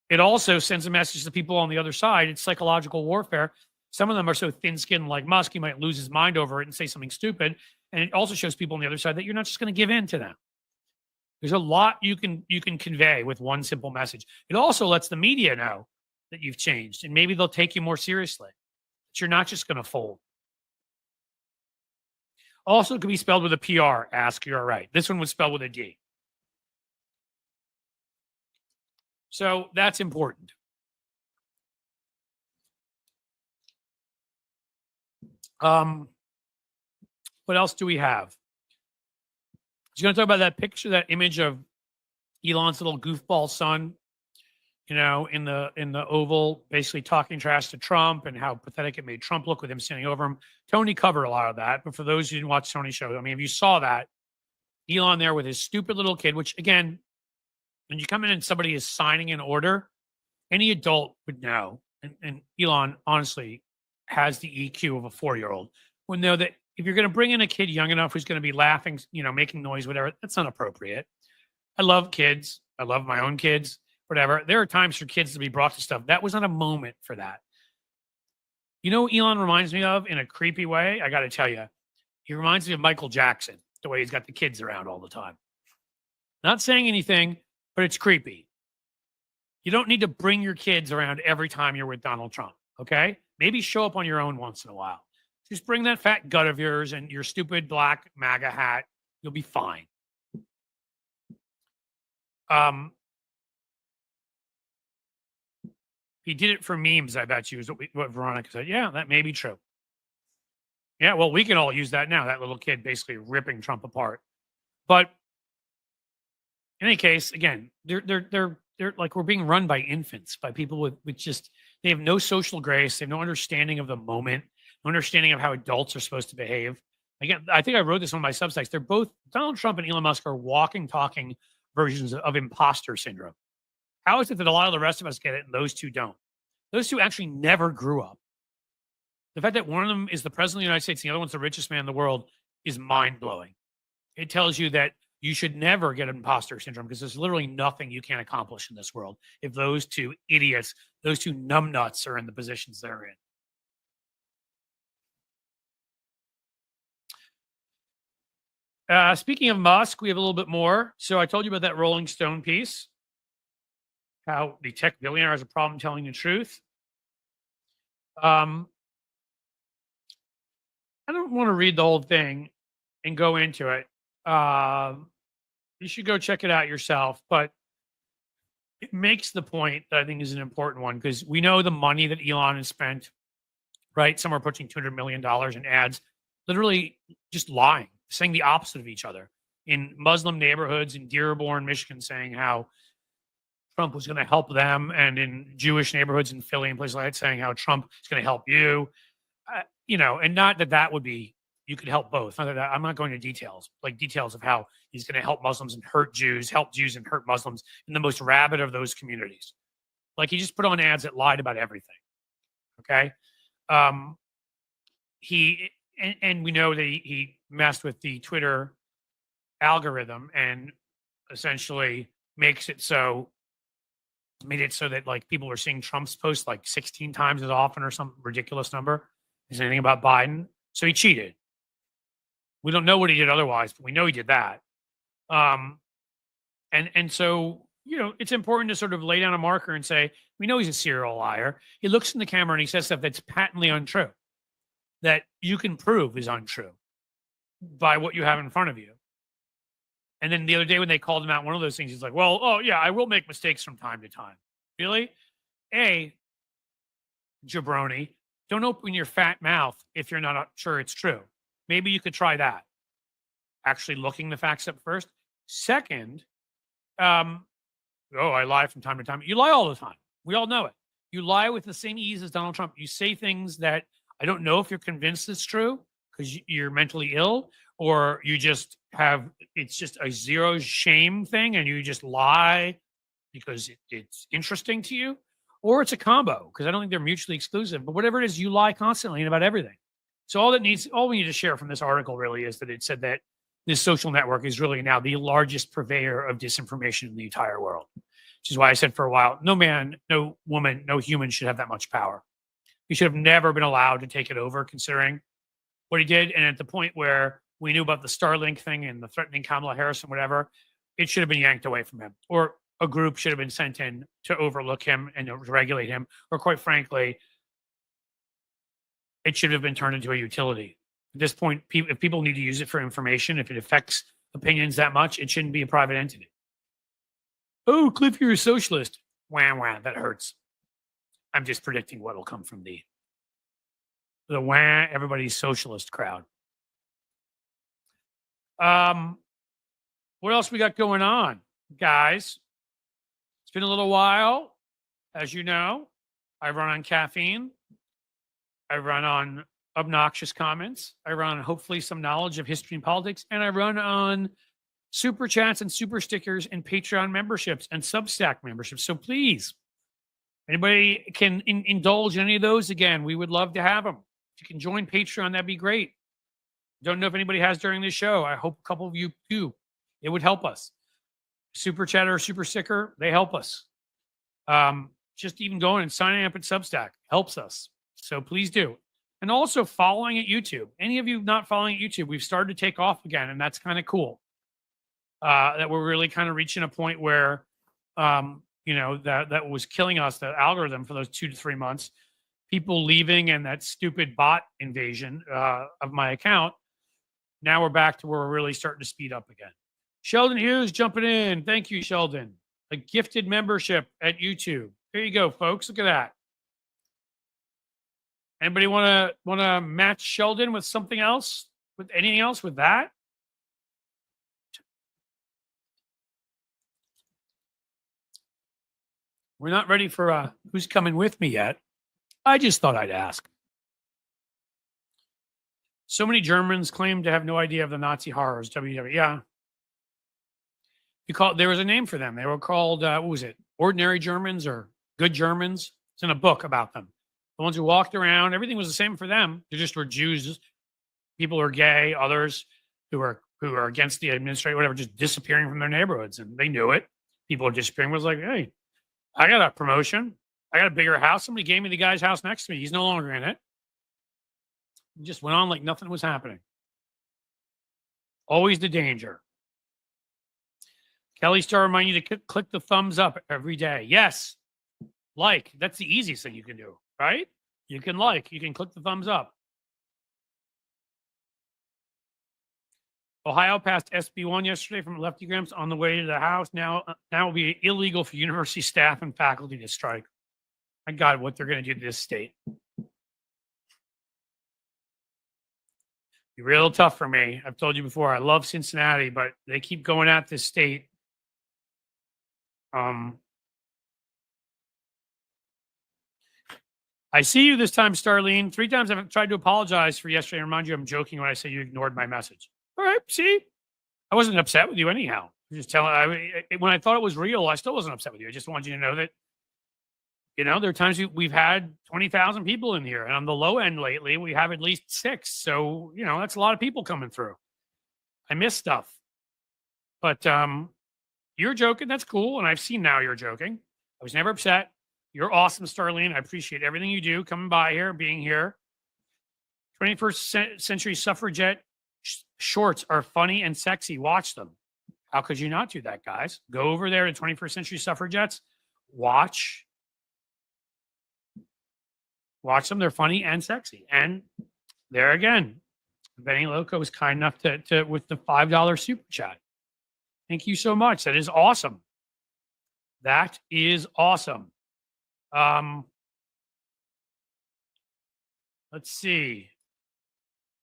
Speaker 1: It also sends a message to people on the other side. It's psychological warfare. Some of them are so thin-skinned like Musk, he might lose his mind over it and say something stupid. And it also shows people on the other side that you're not just going to give in to them. There's a lot you can convey with one simple message. It also lets the media know that you've changed, and maybe they'll take you more seriously. That you're not just going to fold. Also, it could be spelled with a PR, ask, you're right. This one was spelled with a D. So that's important. What else do we have? He's going to talk about that picture, that image of Elon's little goofball son, in the Oval, basically talking trash to Trump and how pathetic it made Trump look with him standing over him. Tony covered a lot of that, but for those who didn't watch Tony's show, I mean, if you saw that, Elon there with his stupid little kid, which again, when you come in and somebody is signing an order, any adult would know, and Elon honestly has the EQ of a 4-year-old, would know that if you're going to bring in a kid young enough who's going to be laughing, making noise, whatever, that's not appropriate. I love kids. I love my own kids, whatever. There are times for kids to be brought to stuff. That was not a moment for that. You know what Elon reminds me of in a creepy way? I got to tell you, he reminds me of Michael Jackson, the way he's got the kids around all the time. Not saying anything, but it's creepy. You don't need to bring your kids around every time you're with Donald Trump, okay? Maybe show up on your own once in a while. Just bring that fat gut of yours and your stupid black MAGA hat. You'll be fine. He did it for memes, I bet you, is what Veronica said. Yeah, that may be true. Yeah, well, we can all use that now. That little kid basically ripping Trump apart. But in any case, again, they're like, we're being run by infants, by people with just, they have no social grace. They have no understanding of the moment, no understanding of how adults are supposed to behave. Again, I think I wrote this on my Substacks. They're both, Donald Trump and Elon Musk are walking, talking versions of imposter syndrome. How is it that a lot of the rest of us get it and those two don't? Those two actually never grew up. The fact that one of them is the president of the United States and the other one's the richest man in the world is mind-blowing. It tells you that you should never get imposter syndrome because there's literally nothing you can't accomplish in this world if those two idiots, those two numbnuts are in the positions they're in. Speaking of Musk, we have a little bit more. So I told you about that Rolling Stone piece, how the tech billionaire has a problem telling the truth. I don't want to read the whole thing and go into it. You should go check it out yourself, but it makes the point that I think is an important one because we know the money that Elon has spent, right? Somewhere approaching $200 million in ads, literally just lying, saying the opposite of each other in Muslim neighborhoods in Dearborn, Michigan, saying how Trump was going to help them, and in Jewish neighborhoods in Philly and places like that, saying how Trump is going to help you. And not that would be, you could help both. I'm not going to details of how he's going to help Muslims and hurt Jews, help Jews and hurt Muslims in the most rabid of those communities. Like he just put on ads that lied about everything. Okay. And we know that he messed with the Twitter algorithm and essentially made it so that like people are seeing Trump's posts like 16 times as often or some ridiculous number as anything about Biden. So he cheated. We don't know what he did otherwise, but we know he did that. And so, it's important to sort of lay down a marker and say, we know he's a serial liar. He looks in the camera and he says stuff that's patently untrue, that you can prove is untrue by what you have in front of you. And then the other day when they called him out, one of those things, he's like, well, oh yeah, I will make mistakes from time to time. Really? Jabroni, don't open your fat mouth if you're not sure it's true. Maybe you could try that. Actually looking the facts up first. Second, I lie from time to time. You lie all the time. We all know it. You lie with the same ease as Donald Trump. You say things that I don't know if you're convinced it's true because you're mentally ill, or you just it's just a zero shame thing and you just lie because it's interesting to you, or it's a combo because I don't think they're mutually exclusive. But whatever it is, you lie constantly and about everything. So all we need to share from this article really is that it said that this social network is really now the largest purveyor of disinformation in the entire world, which is why I said for a while, no man, no woman, no human should have that much power. He should have never been allowed to take it over, considering what he did. And at the point where we knew about the Starlink thing and the threatening Kamala Harris and whatever, it should have been yanked away from him, or a group should have been sent in to overlook him and to regulate him, or quite frankly, it should have been turned into a utility. At this point, if people need to use it for information, if it affects opinions that much, it shouldn't be a private entity. Oh, Cliff, you're a socialist. Wah, that hurts. I'm just predicting what will come from the everybody's socialist crowd. What else we got going on, guys? It's been a little while. As you know, I run on caffeine. I run on obnoxious comments. I run on hopefully some knowledge of history and politics. And I run on super chats and super stickers and Patreon memberships and Substack memberships. So please, anybody can indulge in any of those, again, we would love to have them. If you can join Patreon, that'd be great. Don't know if anybody has during this show. I hope a couple of you do. It would help us. Super chat or super sticker, they help us. Just even going and signing up at Substack helps us. So please do. And also following at YouTube. Any of you not following at YouTube, we've started to take off again, and that's kind of cool. That we're really kind of reaching a point where, that was killing us, the algorithm for those 2 to 3 months. People leaving and that stupid bot invasion of my account. Now we're back to where we're really starting to speed up again. Sheldon Hughes jumping in. Thank you, Sheldon. A gifted membership at YouTube. There you go, folks. Look at that. Anybody want to match Sheldon with something else? With anything else with that? We're not ready for who's coming with me yet. I just thought I'd ask. So many Germans claim to have no idea of the Nazi horrors. WW, yeah. There was a name for them. They were called, what was it? Ordinary Germans or Good Germans. It's in a book about them. The ones who walked around, everything was the same for them. They just were Jews. People who are gay, others who were who are against the administration, whatever, just disappearing from their neighborhoods. And they knew it. People are disappearing. Was like, hey, I got a promotion. I got a bigger house. Somebody gave me the guy's house next to me. He's no longer in it. It just went on like nothing was happening. Always the danger. Kelly Star remind you to click the thumbs up every day. Yes. Like. That's the easiest thing you can do, right? You can like. You can click the thumbs up. Ohio passed SB1 yesterday from Lefty Grams on the way to the House. Now it will be illegal for university staff and faculty to strike. My God, what they're going to do to this state. Be real tough for me. I've told you before, I love Cincinnati, but they keep going at this state. I see you this time, Starlene. 3 times I've tried to apologize for yesterday. Remind you I'm joking when I say you ignored my message. All right, see? I wasn't upset with you anyhow. Just telling. When I thought it was real, I still wasn't upset with you. I just wanted you to know that, there are times we've had 20,000 people in here, and on the low end lately, we have at least 6. So, that's a lot of people coming through. I miss stuff. But you're joking. That's cool. And I've seen now you're joking. I was never upset. You're awesome, Starlene. I appreciate everything you do, coming by here, being here. 21st century suffragette shorts are funny and sexy. Watch them. How could you not do that, guys? Go over there to 21st century suffragettes. Watch them. They're funny and sexy. And there again, Benny Loco was kind enough to with the $5 super chat. Thank you so much. That is awesome. That is awesome. Let's see.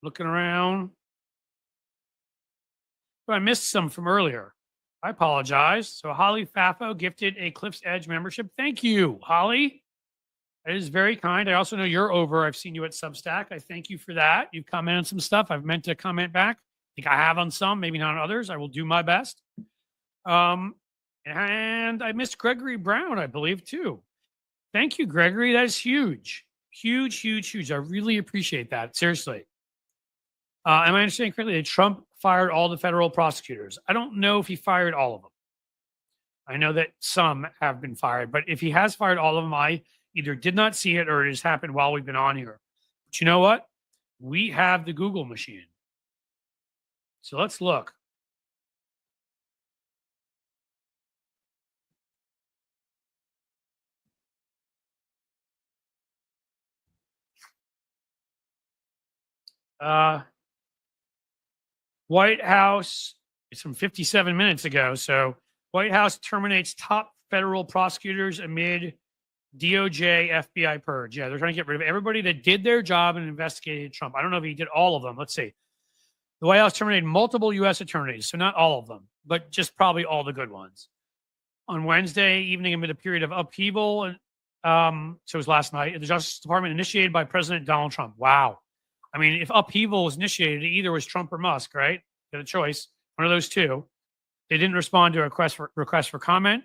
Speaker 1: Looking around. Oh, I missed some from earlier. I apologize. So Holly Fafo gifted a Cliff's Edge membership. Thank you, Holly. That is very kind. I also know you're over. I've seen you at Substack. I thank you for that. You've commented on some stuff. I've meant to comment back. I think I have on some, maybe not on others. I will do my best. And I missed Gregory Brown, I believe, too. Thank you, Gregory. That is huge. Huge, huge, huge. I really appreciate that. Seriously. Am I understanding correctly that Trump fired all the federal prosecutors? I don't know if he fired all of them. I know that some have been fired, but if he has fired all of them, I either did not see it or it has happened while we've been on here. But you know what? We have the Google machine. So let's look. White House, it's from 57 minutes ago. So White House terminates top federal prosecutors amid DOJ FBI purge. Yeah, they're trying to get rid of everybody that did their job and investigated Trump. I don't know if he did all of them. Let's see. The White House terminated multiple U.S. attorneys, so not all of them, but just probably all the good ones. On Wednesday evening, amid a period of upheaval, so it was last night, the Justice Department initiated by President Donald Trump. Wow. I mean, if upheaval was initiated, it either was Trump or Musk, right? Got a choice. One of those two. They didn't respond to a request for comment.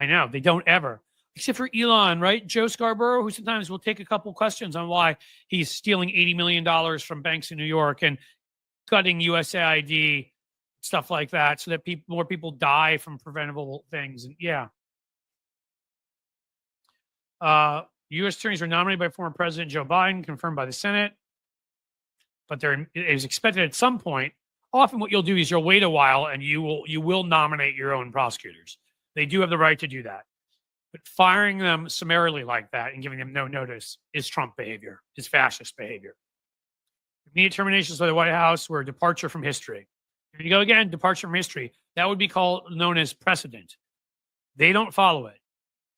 Speaker 1: I know, they don't ever. Except for Elon, right? Joe Scarborough, who sometimes will take a couple questions on why he's stealing $80 million from banks in New York and cutting USAID, stuff like that, so that more people die from preventable things. And yeah. U.S. attorneys were nominated by former President Joe Biden, confirmed by the Senate. But it is expected at some point. Often what you'll do is you'll wait a while and you will nominate your own prosecutors. They do have the right to do that. But firing them summarily like that and giving them no notice is Trump behavior, is fascist behavior. Immediate terminations by the White House were a departure from history. Here you go again, departure from history. That would be known as precedent. They don't follow it.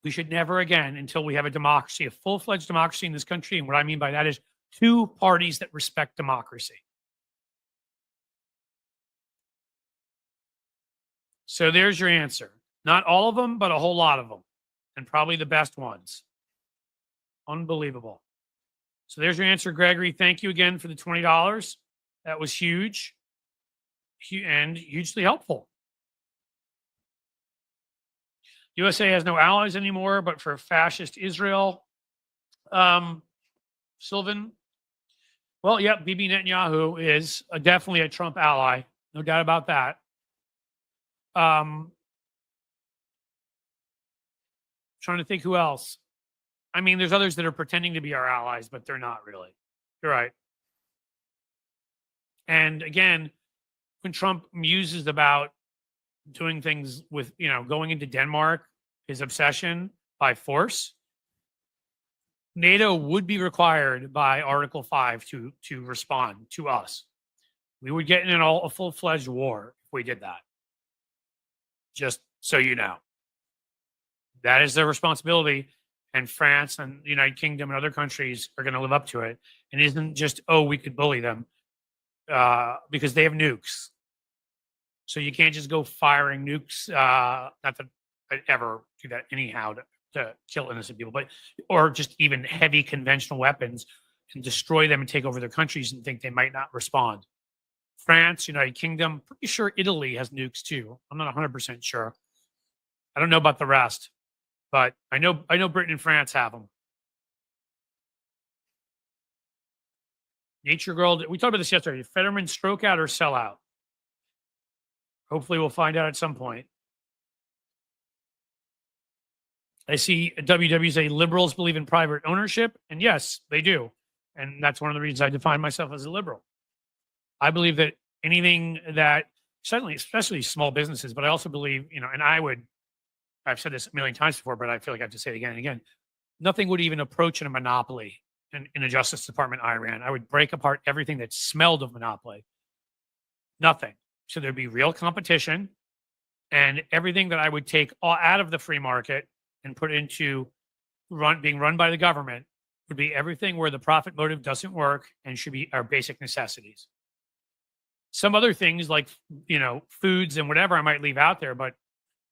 Speaker 1: We should never again, until we have a democracy, a full-fledged democracy in this country. And what I mean by that is 2 parties that respect democracy. So there's your answer. Not all of them, but a whole lot of them. And probably the best ones. Unbelievable. So there's your answer, Gregory. Thank you again for the $20. That was huge and hugely helpful. USA has no allies anymore, but for fascist Israel. Sylvan. Well, yeah, Bibi Netanyahu is definitely a Trump ally. No doubt about that. Trying to think who else. I mean, there's others that are pretending to be our allies, but they're not really. You're right. And again, when Trump muses about doing things with, going into Denmark, his obsession by force, NATO would be required by Article 5 to respond to us. We would get in a full-fledged war if we did that. Just so you know. That is their responsibility, and France and the United Kingdom and other countries are going to live up to it. And it isn't just, we could bully them because they have nukes. So you can't just go firing nukes, not that I'd ever do that anyhow to kill innocent people, or just even heavy conventional weapons and destroy them and take over their countries and think they might not respond. France, United Kingdom, pretty sure Italy has nukes too. I'm not 100% sure. I don't know about the rest, but I know Britain and France have them. Nature Girl, we talked about this yesterday. Fetterman stroke out or sell out? Hopefully we'll find out at some point. I see WW say liberals believe in private ownership, and yes, they do. And that's one of the reasons I define myself as a liberal. I believe that anything that, certainly, especially small businesses, but I also believe, and I've said this a million times before, but I feel like I have to say it again and again. Nothing would even approach a monopoly in a Justice Department I ran. I would break apart everything that smelled of monopoly. Nothing. So there'd be real competition, and everything that I would take out of the free market and put into being run by the government would be everything where the profit motive doesn't work and should be our basic necessities. Some other things like, foods and whatever I might leave out there, but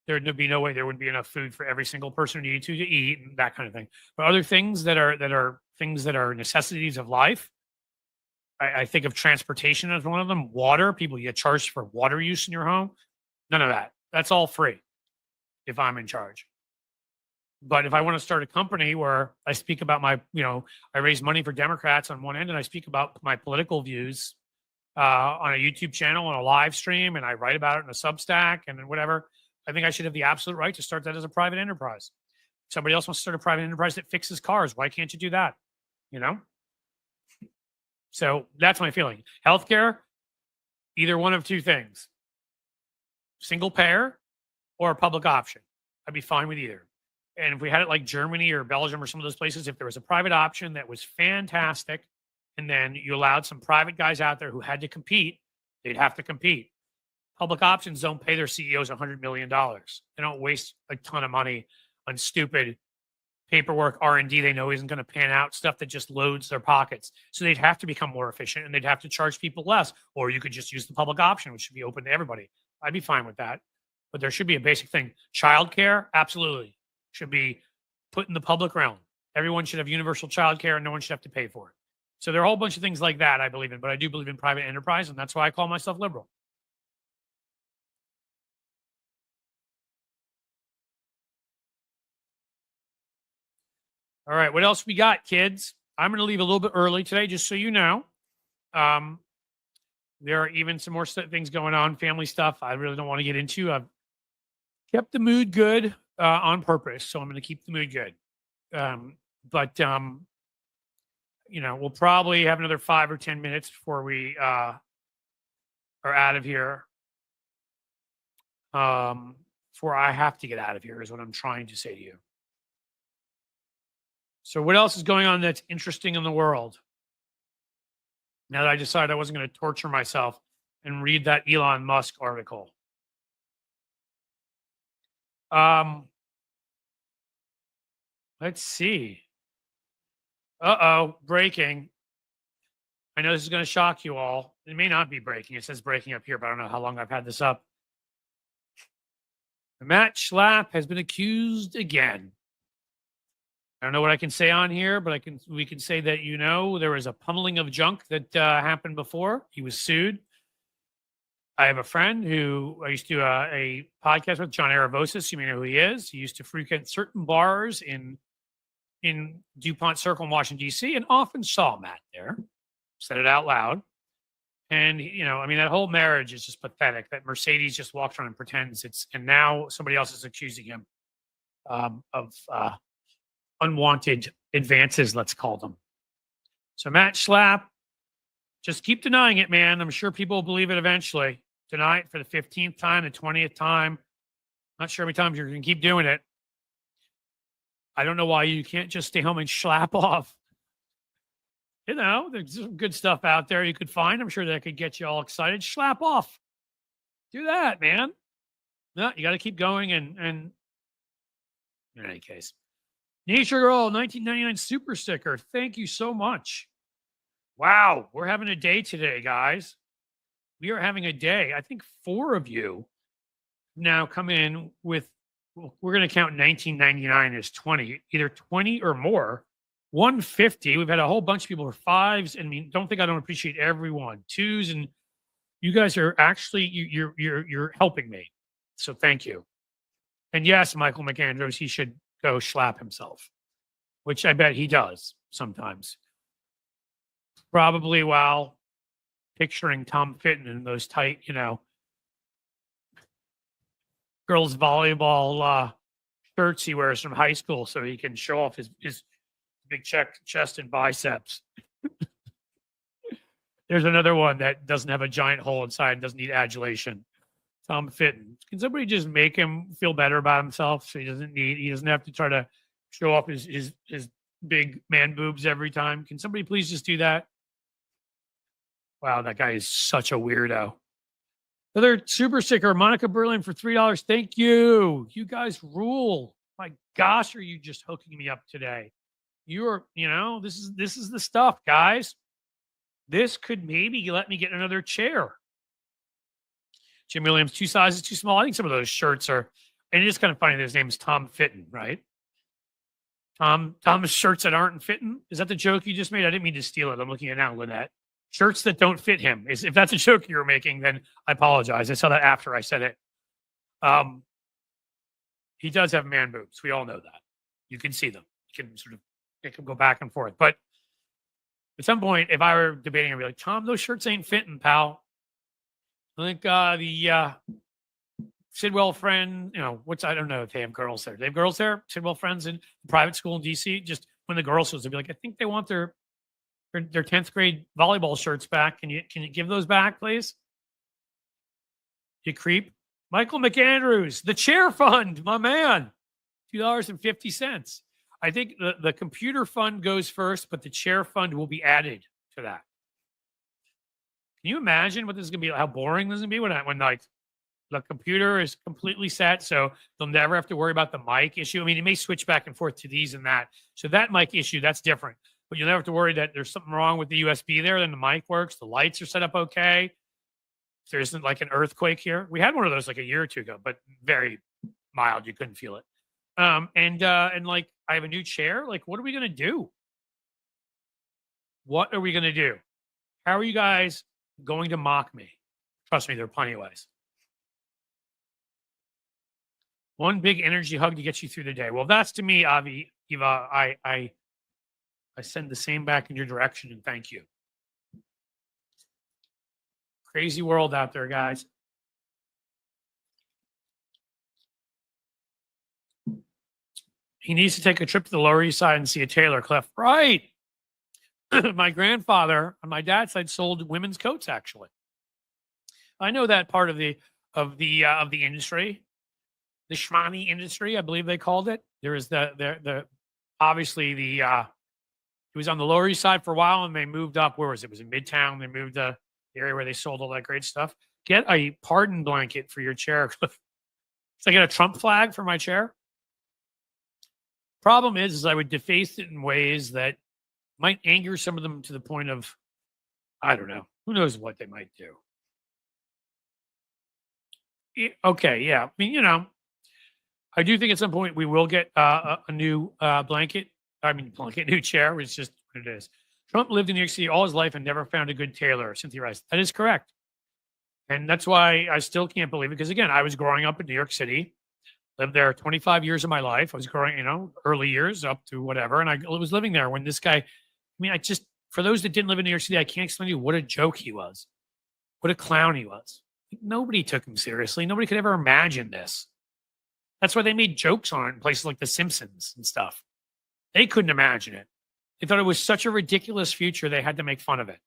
Speaker 1: there'd be no way there wouldn't be enough food for every single person who needed to eat and that kind of thing. But other things that are things that are necessities of life, I think of transportation as one of them. Water, people get charged for water use in your home. None of that. That's all free if I'm in charge. But if I want to start a company where I speak about my, I raise money for Democrats on one end and I speak about my political views on a YouTube channel, on a live stream, and I write about it in a Substack and whatever, I think I should have the absolute right to start that as a private enterprise. Somebody else wants to start a private enterprise that fixes cars. Why can't you do that? So that's my feeling. Healthcare, either one of two things. Single payer or a public option. I'd be fine with either. And if we had it like Germany or Belgium or some of those places, if there was a private option that was fantastic, and then you allowed some private guys out there who had to compete, they'd have to compete. Public options don't pay their CEOs $100 million. They don't waste a ton of money on stupid paperwork, R&D they know isn't going to pan out, stuff that just loads their pockets. So they'd have to become more efficient, and they'd have to charge people less. Or you could just use the public option, which should be open to everybody. I'd be fine with that. But there should be a basic thing. Childcare, absolutely, should be put in the public realm. Everyone should have universal childcare, and no one should have to pay for it. So there are a whole bunch of things like that I believe in, but I do believe in private enterprise, and that's why I call myself liberal. All right, what else we got, kids? I'm going to leave a little bit early today, just so you know. There are even some more things going on, family stuff I really don't want to get into. I've kept the mood good on purpose, so I'm going to keep the mood good. But we'll probably have another 5 or 10 minutes before we are out of here. Before I have to get out of here is what I'm trying to say to you. So what else is going on that's interesting in the world? Now that I decided I wasn't going to torture myself and read that Elon Musk article. Let's see. Breaking. I know this is going to shock you all. It may not be breaking. It says breaking up here, but I don't know how long I've had this up. Matt Schlapp has been accused again. I don't know what I can say on here, but we can say that, there was a pummeling of junk that happened before. He was sued. I have a friend who I used to do a podcast with, John Aravosis. You may know who he is. He used to frequent certain bars in DuPont Circle in Washington, D.C., and often saw Matt there. Said it out loud. And, I mean, that whole marriage is just pathetic that Mercedes just walks around and pretends and now somebody else is accusing him of unwanted advances, let's call them. So Matt Schlapp, just keep denying it, man. I'm sure people will believe it eventually. Deny it for the 15th time, the 20th time. Not sure how many times you're going to keep doing it. I don't know why you can't just stay home and schlap off. There's some good stuff out there you could find. I'm sure that could get you all excited. Schlap off. Do that, man. No, you got to keep going. And in any case, Nature Girl 1999 super sticker. Thank you so much. Wow, we're having a day today, guys. We are having a day. I think 4 of you now come in with, we're going to count 1999 as 20, either 20 or more. 150. We've had a whole bunch of people for 5s. And I mean, don't think I don't appreciate everyone. 2s, and you guys are actually you're helping me. So thank you. And yes, Michael McAndrews, he should go schlap himself, which I bet he does sometimes. Probably while picturing Tom Fitton in those tight, girls volleyball shirts he wears from high school so he can show off his big chest and biceps. There's another one that doesn't have a giant hole inside and doesn't need adulation. Tom Fitton. Can somebody just make him feel better about himself so he doesn't have to try to show off his big man boobs every time? Can somebody please just do that? Wow, that guy is such a weirdo. Another super sticker, Monica Berlin for $3. Thank you. You guys rule. My gosh, are you just hooking me up today? This is the stuff, guys. This could maybe let me get another chair. Jim Williams, 2 sizes too small. I think some of those shirts are, and it is kind of funny that his name is Tom Fitton, right? Tom's shirts that aren't fitting. Is that the joke you just made? I didn't mean to steal it. I'm looking at it now, Lynette. Shirts that don't fit him. If that's a joke you were making, then I apologize. I saw that after I said it. He does have man boobs. We all know that. You can see them. You can sort of make them go back and forth. But at some point, if I were debating, I'd be like, Tom, those shirts ain't fitting, pal. I think the Sidwell friend, I don't know if they have girls there. They have girls there, Sidwell friends in private school in DC. Just when the girls shows, they'd be like, I think they want their 10th grade volleyball shirts back. Can you give those back, please? You creep. Michael McAndrews, the chair fund, my man, $2.50. I think the computer fund goes first, but the chair fund will be added to that. Can you imagine what this is going to be? How boring this is going to be when like the computer is completely set, so they'll never have to worry about the mic issue. I mean, it may switch back and forth to these and that. So that mic issue, that's different. But you'll never have to worry that there's something wrong with the USB there. Then the mic works. The lights are set up okay. There isn't like an earthquake here. We had one of those like a year or two ago, but very mild. You couldn't feel it. And like I have a new chair. Like, what are we gonna do? What are we gonna do? How are you guys going to mock me? Trust me, there are plenty of ways. One big energy hug to get you through the day. Well, that's to me, Eva. I send the same back in your direction and thank you. Crazy world out there, guys. He needs to take a trip to the Lower East Side and see a tailor, Cliff. Right. My grandfather on my dad's side sold women's coats. Actually, I know that part of the industry, the shmani industry, I believe they called it. There is the obviously the he was on the Lower East Side for a while, and they moved up. Where was it? It was in Midtown. They moved the area where they sold all that great stuff. Get a pardon blanket for your chair, Cliff. So I get a Trump flag for my chair. Problem is I would deface it in ways that might anger some of them to the point of, I don't know, who knows what they might do. Okay, yeah. I mean, I do think at some point we will get a new blanket. New chair. It's just what it is. Trump lived in New York City all his life and never found a good tailor, Cynthia Rice. That is correct. And that's why I still can't believe it. Because again, I was growing up in New York City, lived there 25 years of my life. I was growing, early years up to whatever. And I was living there when this guy, for those that didn't live in New York City, I can't explain to you what a joke he was. what a clown he was. Nobody took him seriously. Nobody could ever imagine this. That's why they made jokes on it in places like The Simpsons and stuff. They couldn't imagine it. They thought it was such a ridiculous future, they had to make fun of it.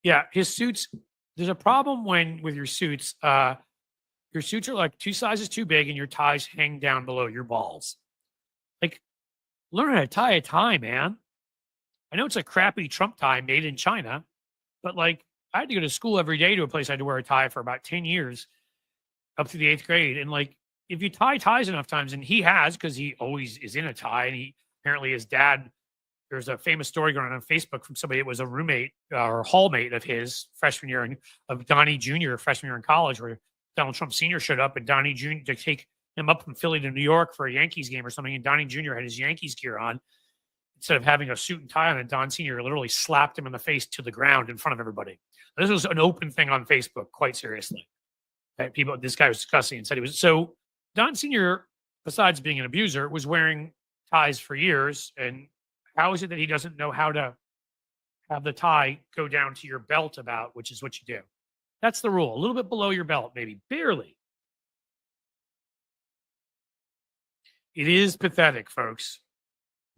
Speaker 1: Yeah, his suits, there's a problem with your suits. Your suits are like 2 sizes too big and your ties hang down below your balls. Like, learn how to tie a tie, man. I know it's a crappy Trump tie made in China, but like, I had to go to school every day to a place I had to wear a tie for about 10 years up to the 8th grade. And like, if you tie ties enough times, and he has, because he always is in a tie, and he apparently his dad, there's a famous story going on Facebook from somebody that was a roommate or hallmate of his freshman year of Donnie Jr. freshman year in college, where Donald Trump Sr. showed up and Donnie Jr. to take him up from Philly to New York for a Yankees game or something. And Donnie Jr. had his Yankees gear on. Instead of having a suit and tie on, and Don Sr. literally slapped him in the face to the ground in front of everybody. This was an open thing on Facebook, quite seriously. This guy was discussing and said he was. So Don Sr., besides being an abuser, was wearing ties for years. And how is it that he doesn't know how to have the tie go down to your belt about, which is what you do? That's the rule. A little bit below your belt, maybe. Barely. It is pathetic, folks.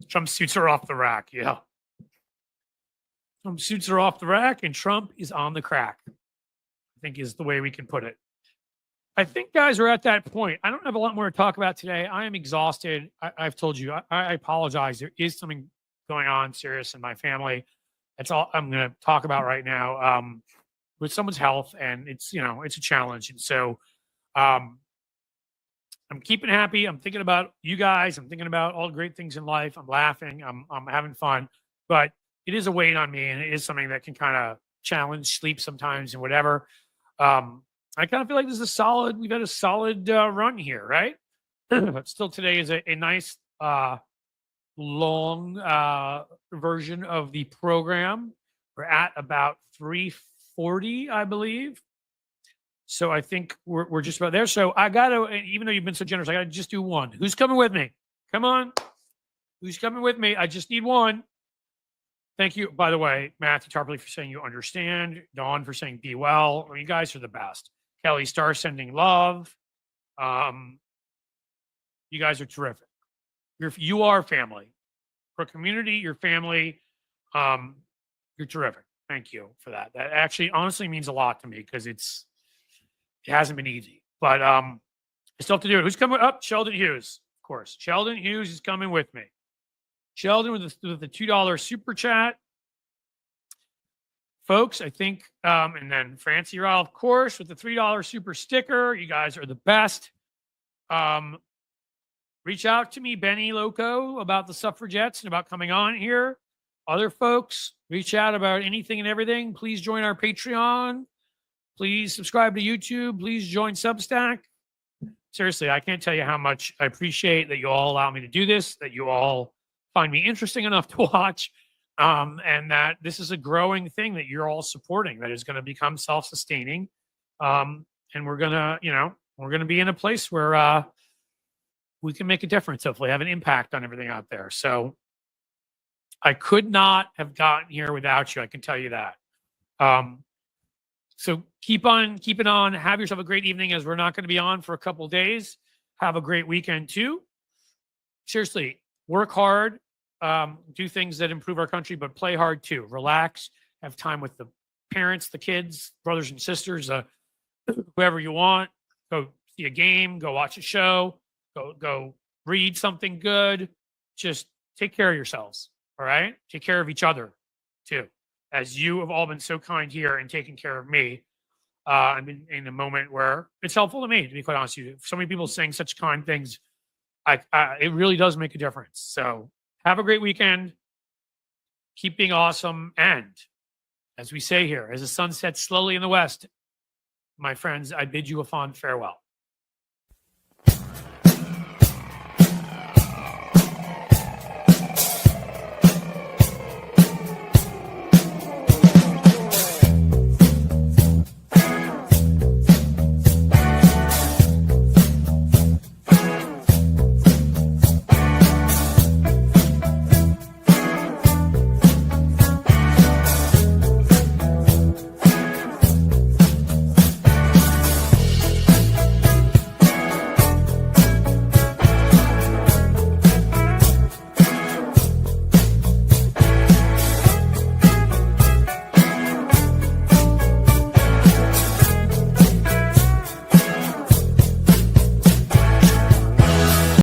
Speaker 1: Trump suits are off the rack. Yeah. Trump suits are off the rack and Trump is on the crack, I think is the way we can put it. I think, guys, we're at that point. I don't have a lot more to talk about today. I am exhausted. I've told you. I apologize. There is something going on serious in my family. That's all I'm going to talk about right now with someone's health. And it's, it's a challenge. And so I'm keeping happy. I'm thinking about you guys. I'm thinking about all the great things in life. I'm laughing. I'm having fun. But it is a weight on me, and it is something that can kind of challenge sleep sometimes and whatever. I kind of feel like we've had a solid run here, right? But still, today is a nice long version of the program. We're at about 3:40, I believe. So I think we're just about there. So I got to, even though you've been so generous, I got to just do one. Who's coming with me? Come on. Who's coming with me? I just need one. Thank you, by the way, Matthew Tarpley, for saying you understand. Dawn for saying be well. You guys are the best. Kelly Starr sending love. You guys are terrific. You are family. For community, your family, you're terrific. Thank you for that. That actually honestly means a lot to me because it hasn't been easy. But I still have to do it. Who's coming up? Sheldon Hughes, of course. Sheldon Hughes is coming with me. Sheldon with the $2 super chat. Folks, I think, and then Francie Ryle, of course, with the $3 super sticker. You guys are the best. Reach out to me, Benny Loco, about the suffragettes and about coming on here. Other folks, reach out about anything and everything. Please join our Patreon. Please subscribe to YouTube. Please join Substack. Seriously, I can't tell you how much I appreciate that you all allow me to do this, that you all find me interesting enough to watch, and that this is a growing thing that you're all supporting that is going to become self-sustaining. And we're going to be in a place where we can make a difference, hopefully have an impact on everything out there. So I could not have gotten here without you. I can tell you that. So keep on keeping on. Have yourself a great evening, as we're not going to be on for a couple of days. Have a great weekend too. Seriously, work hard, do things that improve our country, but play hard too. Relax, have time with the parents, the kids, brothers and sisters, whoever you want. Go see a game, go watch a show, go read something good. Just take care of yourselves, all right? Take care of each other too, as you have all been so kind here and taking care of me. I'm in a moment where it's helpful to me, to be quite honest with you. So many people saying such kind things, it really does make a difference. So have a great weekend. Keep being awesome. And as we say here, as the sun sets slowly in the west, my friends, I bid you a fond farewell.